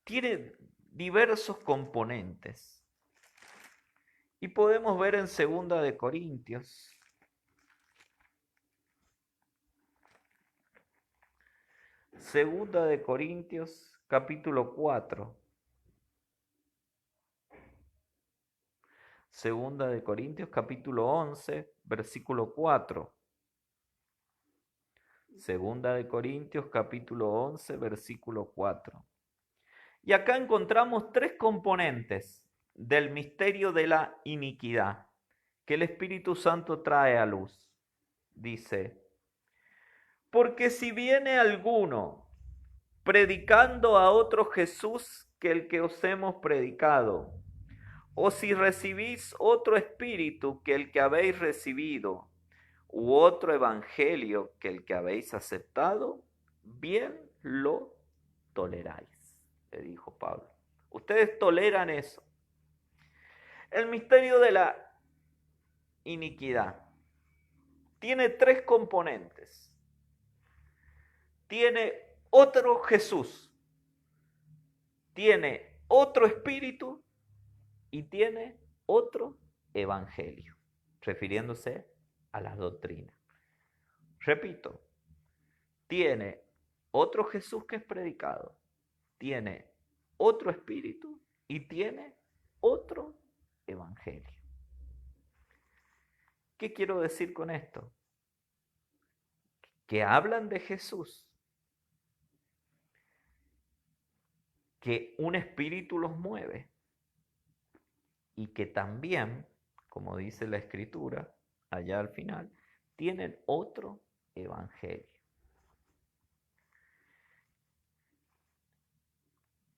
tiene diversos componentes. Y podemos ver en 2 de Corintios. Segunda de Corintios, capítulo 4. Segunda de Corintios, capítulo 11, versículo 4. Segunda de Corintios, capítulo 11, versículo 4. Y acá encontramos tres componentes del misterio de la iniquidad que el Espíritu Santo trae a luz. Dice: porque si viene alguno predicando a otro Jesús que el que os hemos predicado, o si recibís otro espíritu que el que habéis recibido, u otro evangelio que el que habéis aceptado, bien lo toleráis, le dijo Pablo. Ustedes toleran eso. El misterio de la iniquidad tiene tres componentes. Tiene otro Jesús, tiene otro espíritu y tiene otro evangelio, refiriéndose a las doctrinas. Repito, tiene otro Jesús que es predicado, tiene otro espíritu y tiene otro evangelio. ¿Qué quiero decir con esto? Que hablan de Jesús, que un espíritu los mueve y que también, como dice la Escritura, allá al final, tienen otro evangelio.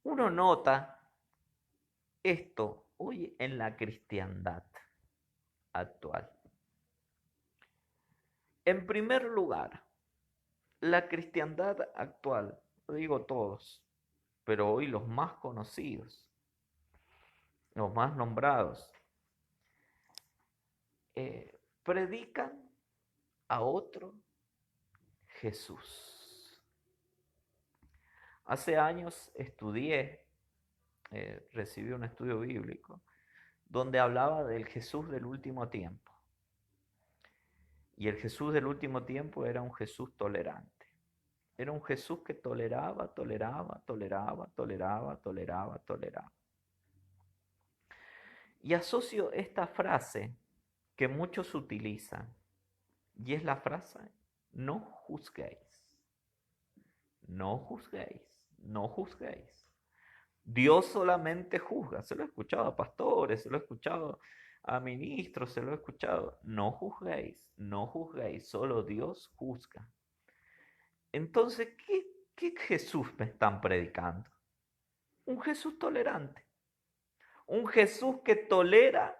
Uno nota esto hoy en la cristiandad actual. En primer lugar, la cristiandad actual, lo digo todos, pero hoy los más conocidos, los más nombrados, predican a otro Jesús. Hace años recibí un estudio bíblico donde hablaba del Jesús del último tiempo. Y el Jesús del último tiempo era un Jesús tolerante. Era un Jesús que toleraba, toleraba, toleraba, toleraba, toleraba, toleraba. Y asocio esta frase que muchos utilizan, y es la frase, no juzguéis, no juzguéis, no juzguéis. Dios solamente juzga. Se lo he escuchado a pastores, se lo he escuchado a ministros, se lo he escuchado. No juzguéis, solo Dios juzga. Entonces, ¿qué Jesús me están predicando? Un Jesús tolerante. Un Jesús que tolera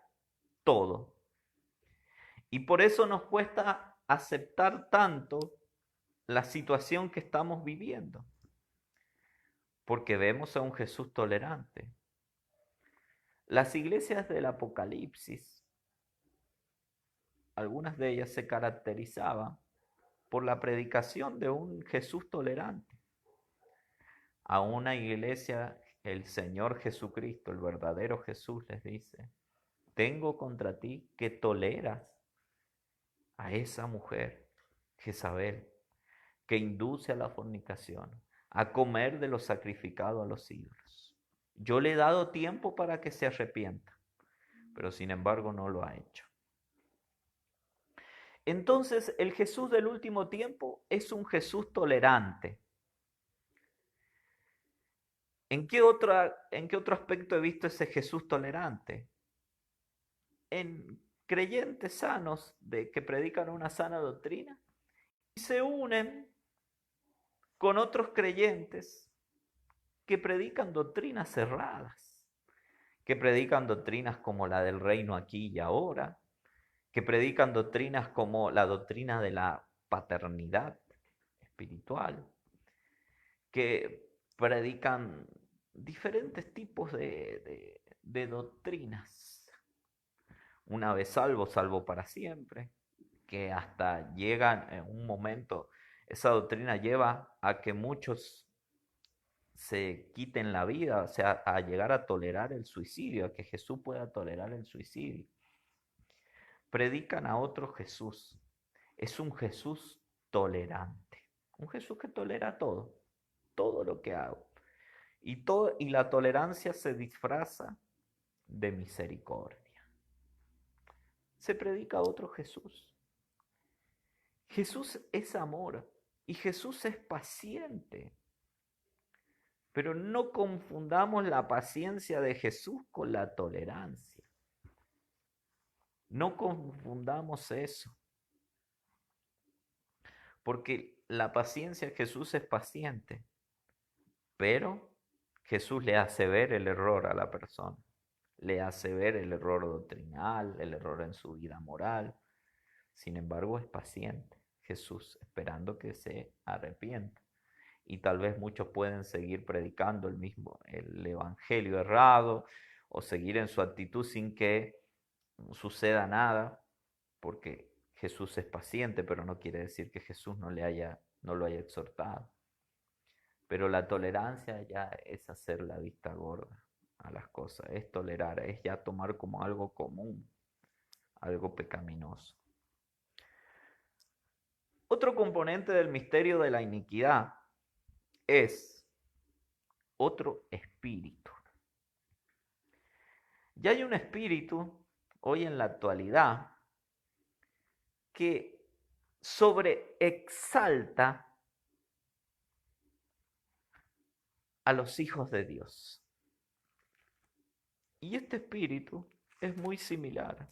todo. Y por eso nos cuesta aceptar tanto la situación que estamos viviendo. Porque vemos a un Jesús tolerante. Las iglesias del Apocalipsis, algunas de ellas se caracterizaban por la predicación de un Jesús tolerante. A una iglesia, el Señor Jesucristo, el verdadero Jesús, les dice: tengo contra ti que toleras a esa mujer, Jezabel, que induce a la fornicación, a comer de lo sacrificado a los ídolos. Yo le he dado tiempo para que se arrepienta, pero sin embargo no lo ha hecho. Entonces, el Jesús del último tiempo es un Jesús tolerante. ¿En qué otro aspecto he visto ese Jesús tolerante? En creyentes sanos que predican una sana doctrina y se unen con otros creyentes que predican doctrinas cerradas, que predican doctrinas como la del reino aquí y ahora, que predican doctrinas como la doctrina de la paternidad espiritual, que predican diferentes tipos de doctrinas. Una vez salvo, salvo para siempre, que hasta llegan en un momento, esa doctrina lleva a que muchos se quiten la vida, o sea, a llegar a tolerar el suicidio, a que Jesús pueda tolerar el suicidio. Predican a otro Jesús. Es un Jesús tolerante, un Jesús que tolera todo lo que hago. Y la tolerancia se disfraza de misericordia. Se predica a otro Jesús. Jesús es amor y Jesús es paciente. Pero no confundamos la paciencia de Jesús con la tolerancia. No confundamos eso. Porque la paciencia de Jesús es paciente, pero Jesús le hace ver el error a la persona. Le hace ver el error doctrinal, el error en su vida moral. Sin embargo, es paciente Jesús, esperando que se arrepienta. Y tal vez muchos pueden seguir predicando el evangelio errado, o seguir en su actitud sin que suceda nada, porque Jesús es paciente, pero no quiere decir que Jesús no lo haya exhortado. Pero la tolerancia ya es hacer la vista gorda a las cosas, es tolerar, es ya tomar como algo común, algo pecaminoso. Otro componente del misterio de la iniquidad es otro espíritu. Ya hay un espíritu hoy en la actualidad que sobreexalta a los hijos de Dios. Y este espíritu es muy similar,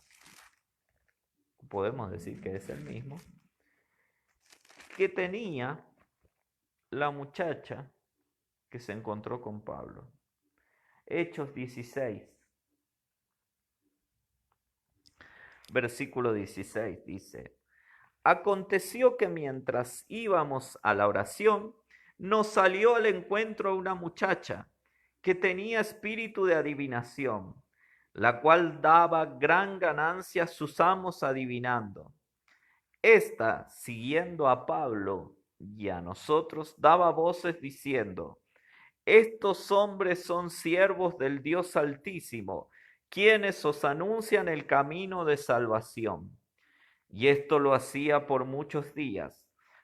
podemos decir que es el mismo, que tenía la muchacha que se encontró con Pablo. Hechos 16, versículo 16 dice: aconteció que mientras íbamos a la oración, nos salió al encuentro una muchacha que tenía espíritu de adivinación, la cual daba gran ganancia a sus amos adivinando. Esta, siguiendo a Pablo y a nosotros, daba voces diciendo: estos hombres son siervos del Dios Altísimo, quienes os anuncian el camino de salvación. Y esto lo hacía por muchos días.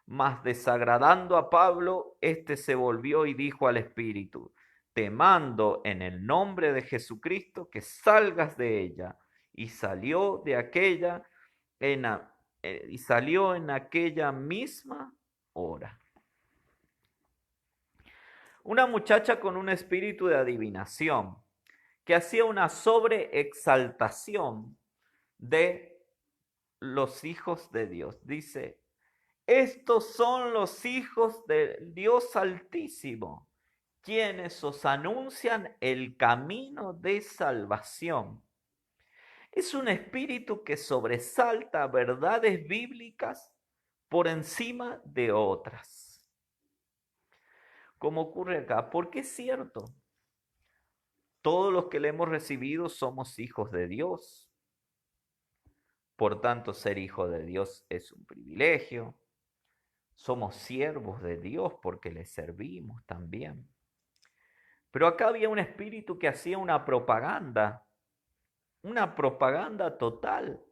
Mas desagradando a Pablo, éste se volvió y dijo al Espíritu: te mando en el nombre de Jesucristo que salgas de ella. Y salió de aquella y salió en aquella misma hora. Una muchacha con un espíritu de adivinación que hacía una sobreexaltación de los hijos de Dios. Dice: estos son los hijos del Dios Altísimo, quienes os anuncian el camino de salvación. Es un espíritu que sobresalta verdades bíblicas por encima de otras. Como ocurre acá, porque es cierto, todos los que le hemos recibido somos hijos de Dios. Por tanto, ser hijo de Dios es un privilegio. Somos siervos de Dios porque le servimos también. Pero acá había un espíritu que hacía una propaganda total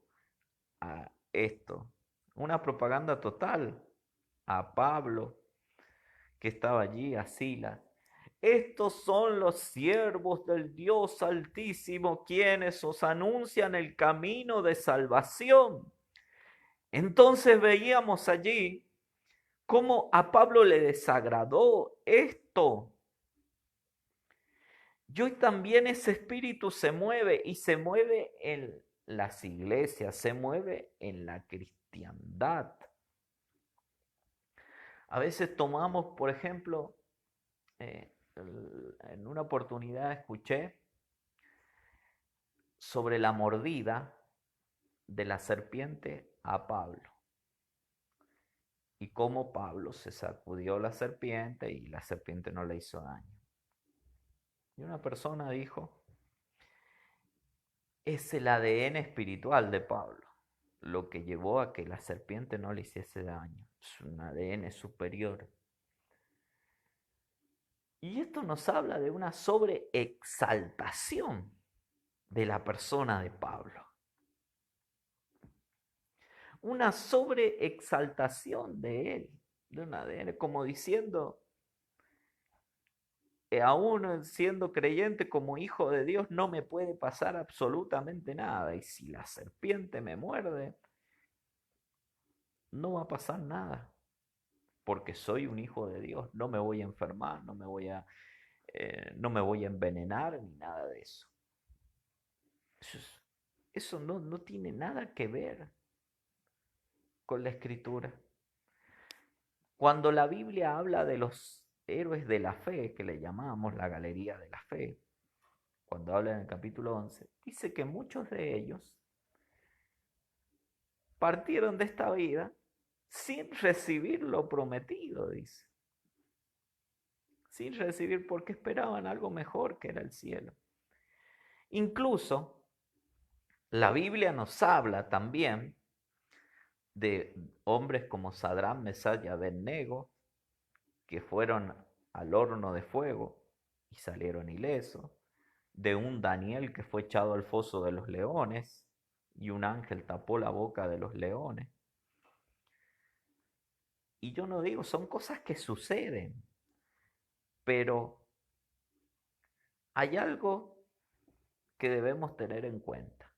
a esto, una propaganda total a Pablo, que estaba allí, a Silas. Estos son los siervos del Dios Altísimo, quienes os anuncian el camino de salvación. Entonces veíamos allí cómo a Pablo le desagradó esto. Y hoy también ese espíritu se mueve, y se mueve en las iglesias, se mueve en la cristiandad. A veces tomamos, por ejemplo, en una oportunidad escuché sobre la mordida de la serpiente a Pablo y cómo Pablo se sacudió la serpiente y la serpiente no le hizo daño. Y una persona dijo: es el ADN espiritual de Pablo lo que llevó a que la serpiente no le hiciese daño. Es un ADN superior. Y esto nos habla de una sobreexaltación de la persona de Pablo. Una sobreexaltación de él, de un ADN, como diciendo: aún siendo creyente como hijo de Dios, no me puede pasar absolutamente nada. Y si la serpiente me muerde, no va a pasar nada, porque soy un hijo de Dios. No me voy a enfermar, no me voy a envenenar, ni nada de eso. Eso no tiene nada que ver con la Escritura. Cuando la Biblia habla de los héroes de la fe, que le llamamos la galería de la fe, cuando habla en el capítulo 11, dice que muchos de ellos partieron de esta vida sin recibir lo prometido, dice. Sin recibir, porque esperaban algo mejor, que era el cielo. Incluso la Biblia nos habla también de hombres como Sadrán, Mesach y Abednego, que fueron al horno de fuego y salieron ilesos, de un Daniel que fue echado al foso de los leones y un ángel tapó la boca de los leones. Y yo no digo, son cosas que suceden, pero hay algo que debemos tener en cuenta.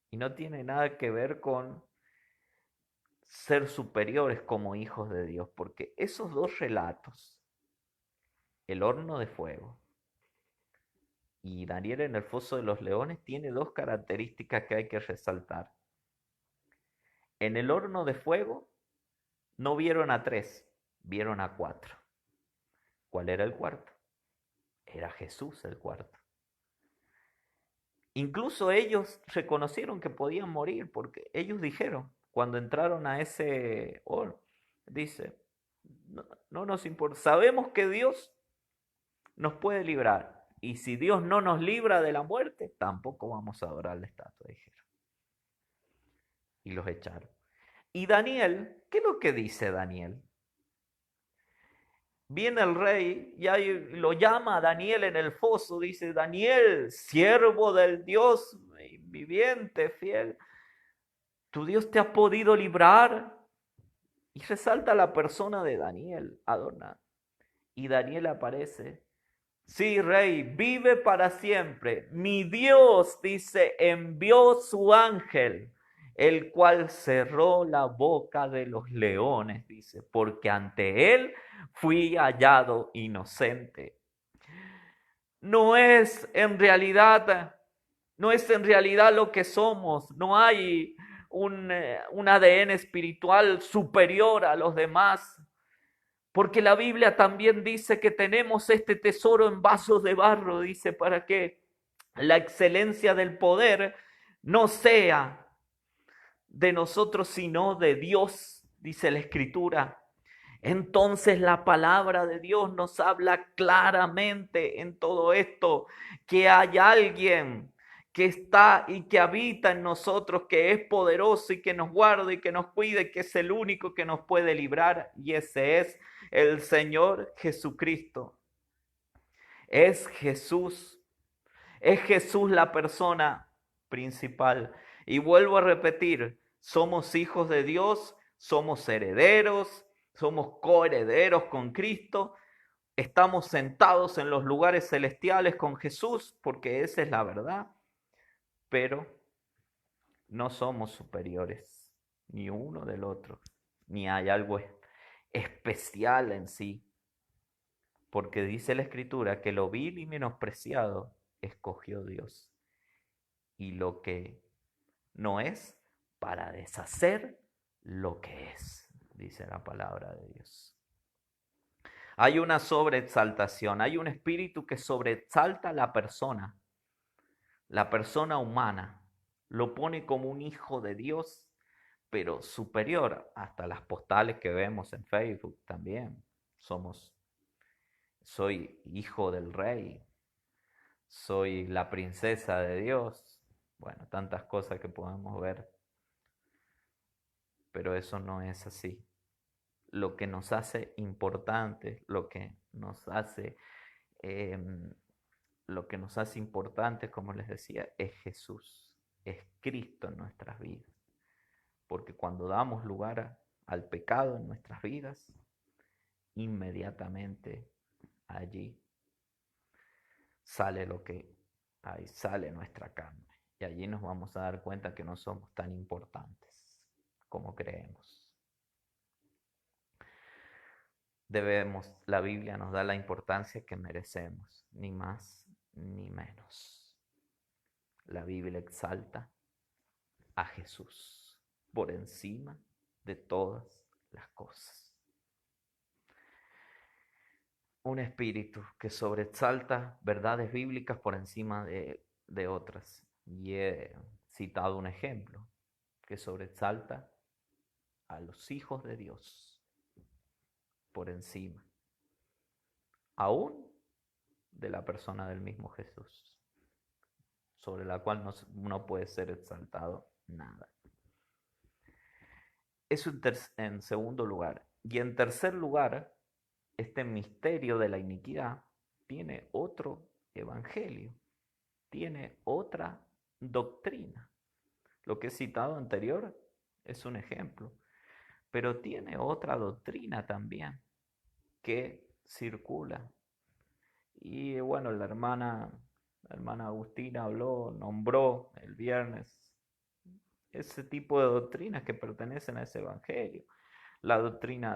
Y no tiene nada que ver con ser superiores como hijos de Dios, porque esos dos relatos el horno de fuego. Y Daniel en el foso de los leones tiene dos características que hay que resaltar. En el horno de fuego no vieron a tres, vieron a cuatro. ¿Cuál era el cuarto? Era Jesús el cuarto. Incluso ellos reconocieron que podían morir porque ellos dijeron, cuando entraron a ese horno, dice, no nos importa, sabemos que Dios nos puede librar. Y si Dios no nos libra de la muerte, tampoco vamos a adorar la estatua, dijeron. Y los echaron. Y Daniel, ¿qué es lo que dice Daniel? Viene el rey y ahí lo llama a Daniel en el foso, dice, Daniel, siervo del Dios viviente, fiel, ¿tu Dios te ha podido librar? Y resalta la persona de Daniel, Adonai. Y Daniel aparece. Sí, rey, vive para siempre. Mi Dios, dice, envió su ángel, el cual cerró la boca de los leones, dice, porque ante él fui hallado inocente. No es en realidad, no es en realidad lo que somos. No hay un ADN espiritual superior a los demás. Porque la Biblia también dice que tenemos este tesoro en vasos de barro, dice, para que la excelencia del poder no sea de nosotros, sino de Dios, dice la Escritura. Entonces la palabra de Dios nos habla claramente en todo esto, que hay alguien que está y que habita en nosotros, que es poderoso y que nos guarda y que nos cuida y que es el único que nos puede librar, y ese es el Señor Jesucristo. Es Jesús la persona principal. Y vuelvo a repetir, somos hijos de Dios, somos herederos, somos coherederos con Cristo, estamos sentados en los lugares celestiales con Jesús, porque esa es la verdad, pero no somos superiores ni uno del otro, ni hay algo especial en sí, porque dice la Escritura que lo vil y menospreciado escogió Dios, y lo que no es para deshacer lo que es, dice la palabra de Dios. Hay una sobreexaltación, hay un espíritu que sobreexalta a la persona humana, lo pone como un hijo de Dios, pero superior, hasta las postales que vemos en Facebook también. Soy hijo del rey, soy la princesa de Dios. Bueno, tantas cosas que podemos ver, pero eso no es así. Lo que nos hace importantes, lo que nos hace importantes, como les decía, es Jesús, es Cristo en nuestras vidas. Porque cuando damos lugar al pecado en nuestras vidas, inmediatamente allí sale lo que hay, sale nuestra carne. Y allí nos vamos a dar cuenta que no somos tan importantes como creemos. La Biblia nos da la importancia que merecemos, ni más ni menos. La Biblia exalta a Jesús por encima de todas las cosas. Un espíritu que sobresalta verdades bíblicas por encima de otras. Y he citado un ejemplo que sobresalta a los hijos de Dios por encima, aún de la persona del mismo Jesús, sobre la cual no puede ser exaltado nada. Eso en segundo lugar. Y en tercer lugar, este misterio de la iniquidad tiene otro evangelio, tiene otra doctrina. Lo que he citado anterior es un ejemplo, pero tiene otra doctrina también que circula. Y bueno, la hermana Agustina nombró el viernes ese tipo de doctrinas que pertenecen a ese evangelio. La doctrina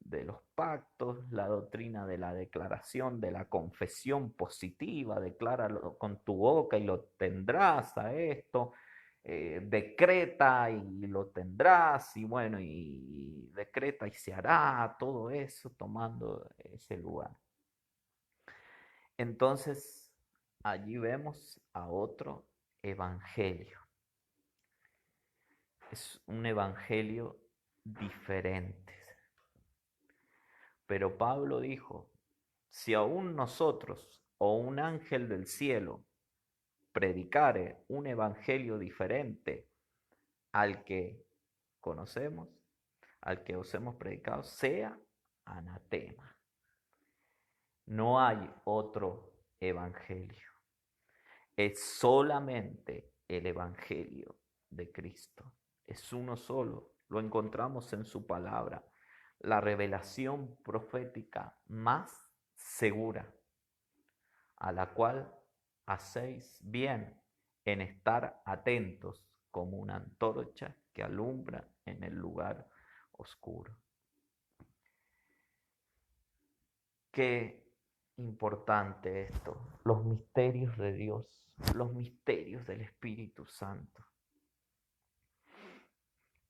de los pactos, la doctrina de la declaración, de la confesión positiva, decláralo con tu boca y lo tendrás a esto, decreta y lo tendrás, y bueno, y decreta y se hará, todo eso tomando ese lugar. Entonces, allí vemos a otro evangelio. Es un evangelio diferente. Pero Pablo dijo, si aún nosotros o un ángel del cielo predicare un evangelio diferente al que conocemos, al que os hemos predicado, sea anatema. No hay otro evangelio. Es solamente el evangelio de Cristo. Es uno solo. Lo encontramos en su palabra. La revelación profética más segura, a la cual hacéis bien en estar atentos como una antorcha que alumbra en el lugar oscuro. Qué importante esto, los misterios de Dios, los misterios del Espíritu Santo.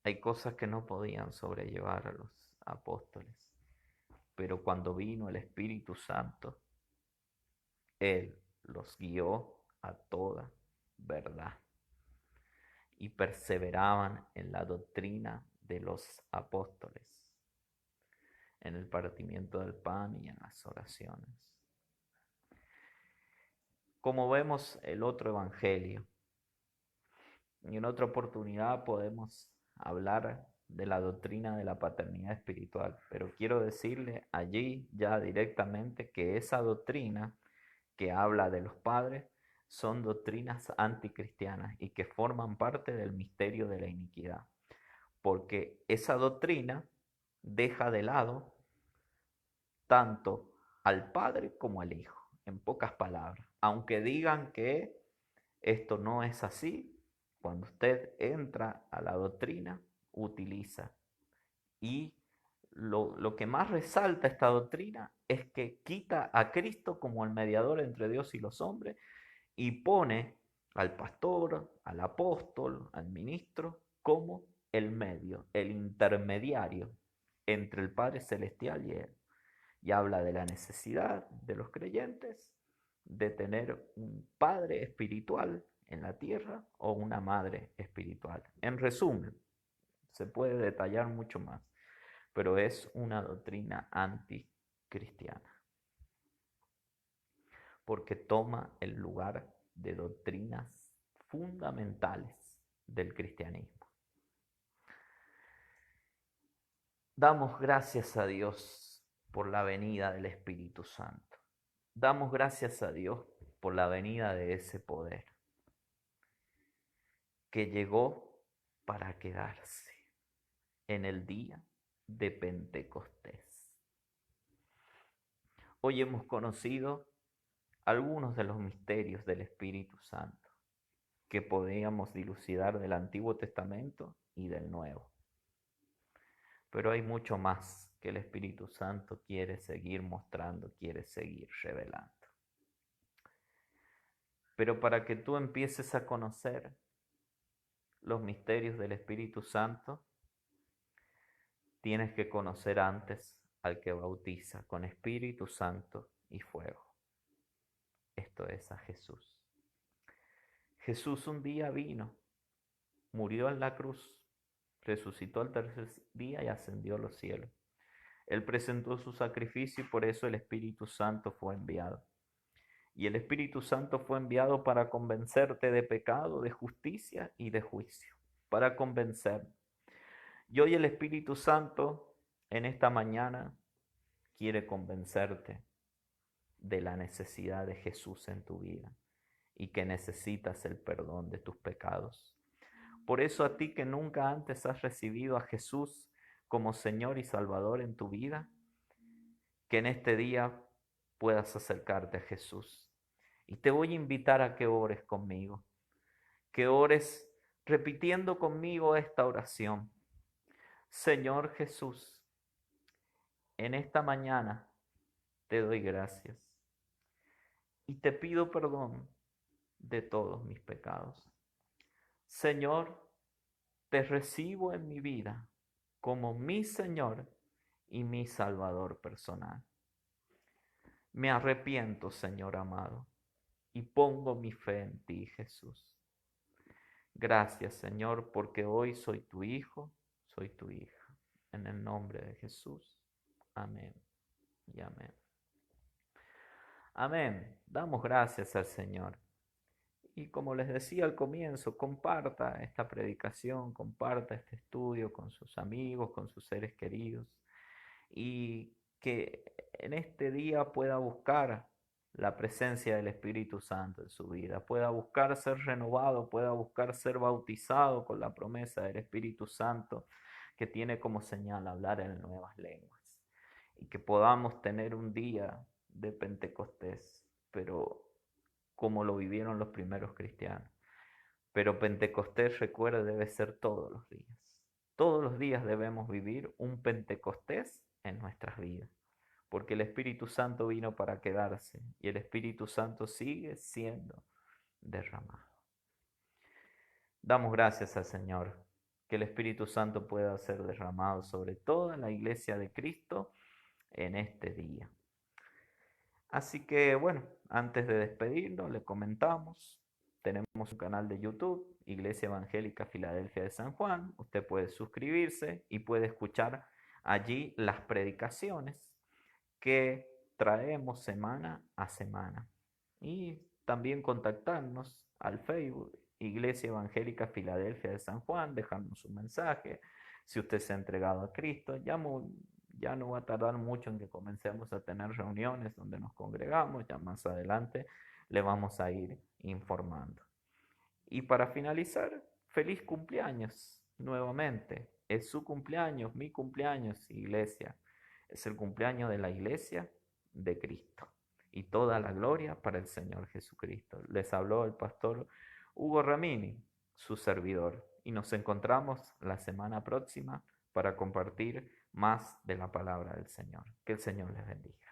Hay cosas que no podían sobrellevar a los apóstoles, pero cuando vino el Espíritu Santo, Él los guió a toda verdad y perseveraban en la doctrina de los apóstoles, en el partimiento del pan y en las oraciones. Como vemos el otro evangelio, y en otra oportunidad podemos hablar de la doctrina de la paternidad espiritual, pero quiero decirle allí ya directamente que esa doctrina que habla de los padres son doctrinas anticristianas y que forman parte del misterio de la iniquidad, porque esa doctrina deja de lado tanto al Padre como al Hijo, en pocas palabras. Aunque digan que esto no es así, cuando usted entra a la doctrina, utiliza. Y lo que más resalta esta doctrina es que quita a Cristo como el mediador entre Dios y los hombres y pone al pastor, al apóstol, al ministro como el medio, el intermediario entre el Padre Celestial y él. Y habla de la necesidad de los creyentes de tener un padre espiritual en la tierra o una madre espiritual. En resumen, se puede detallar mucho más, pero es una doctrina anticristiana, porque toma el lugar de doctrinas fundamentales del cristianismo. Damos gracias a Dios por la venida del Espíritu Santo. Damos gracias a Dios por la venida de ese poder que llegó para quedarse en el día de Pentecostés. Hoy hemos conocido algunos de los misterios del Espíritu Santo que podíamos dilucidar del Antiguo Testamento y del Nuevo. Pero hay mucho más que el Espíritu Santo quiere seguir mostrando, quiere seguir revelando. Pero para que tú empieces a conocer los misterios del Espíritu Santo, tienes que conocer antes al que bautiza con Espíritu Santo y fuego. Esto es a Jesús. Jesús un día vino, murió en la cruz, resucitó al tercer día y ascendió a los cielos. Él presentó su sacrificio y por eso el Espíritu Santo fue enviado. Y el Espíritu Santo fue enviado para convencerte de pecado, de justicia y de juicio. Para convencer. Y hoy el Espíritu Santo en esta mañana quiere convencerte de la necesidad de Jesús en tu vida y que necesitas el perdón de tus pecados. Por eso a ti que nunca antes has recibido a Jesús como Señor y Salvador en tu vida, que en este día puedas acercarte a Jesús. Y te voy a invitar a que ores conmigo, que ores repitiendo conmigo esta oración. Señor Jesús, en esta mañana te doy gracias y te pido perdón de todos mis pecados. Señor, te recibo en mi vida como mi Señor y mi Salvador personal. Me arrepiento, Señor amado, y pongo mi fe en ti, Jesús. Gracias, Señor, porque hoy soy tu hijo, soy tu hija. En el nombre de Jesús. Amén y amén. Amén. Damos gracias al Señor. Y como les decía al comienzo, comparta esta predicación, comparta este estudio con sus amigos, con sus seres queridos. Y que en este día pueda buscar la presencia del Espíritu Santo en su vida, pueda buscar ser renovado, pueda buscar ser bautizado con la promesa del Espíritu Santo que tiene como señal hablar en nuevas lenguas. Y que podamos tener un día de Pentecostés, pero como lo vivieron los primeros cristianos. Pero Pentecostés, recuerda, debe ser todos los días. Todos los días debemos vivir un Pentecostés en nuestras vidas, porque el Espíritu Santo vino para quedarse y el Espíritu Santo sigue siendo derramado. Damos gracias al Señor, que el Espíritu Santo pueda ser derramado sobre toda la iglesia de Cristo en este día. Así que bueno, antes de despedirnos, le comentamos, tenemos un canal de YouTube, Iglesia Evangélica Filadelfia de San Juan. Usted puede suscribirse y puede escuchar allí las predicaciones que traemos semana a semana. Y también contactarnos al Facebook, Iglesia Evangélica Filadelfia de San Juan, dejarnos un mensaje. Si usted se ha entregado a Cristo, ya no va a tardar mucho en que comencemos a tener reuniones donde nos congregamos, ya más adelante le vamos a ir informando. Y para finalizar, feliz cumpleaños nuevamente. Es su cumpleaños, mi cumpleaños, iglesia. Es el cumpleaños de la iglesia de Cristo. Y toda la gloria para el Señor Jesucristo. Les habló el pastor Hugo Ramini, su servidor. Y nos encontramos la semana próxima para compartir más de la palabra del Señor. Que el Señor les bendiga.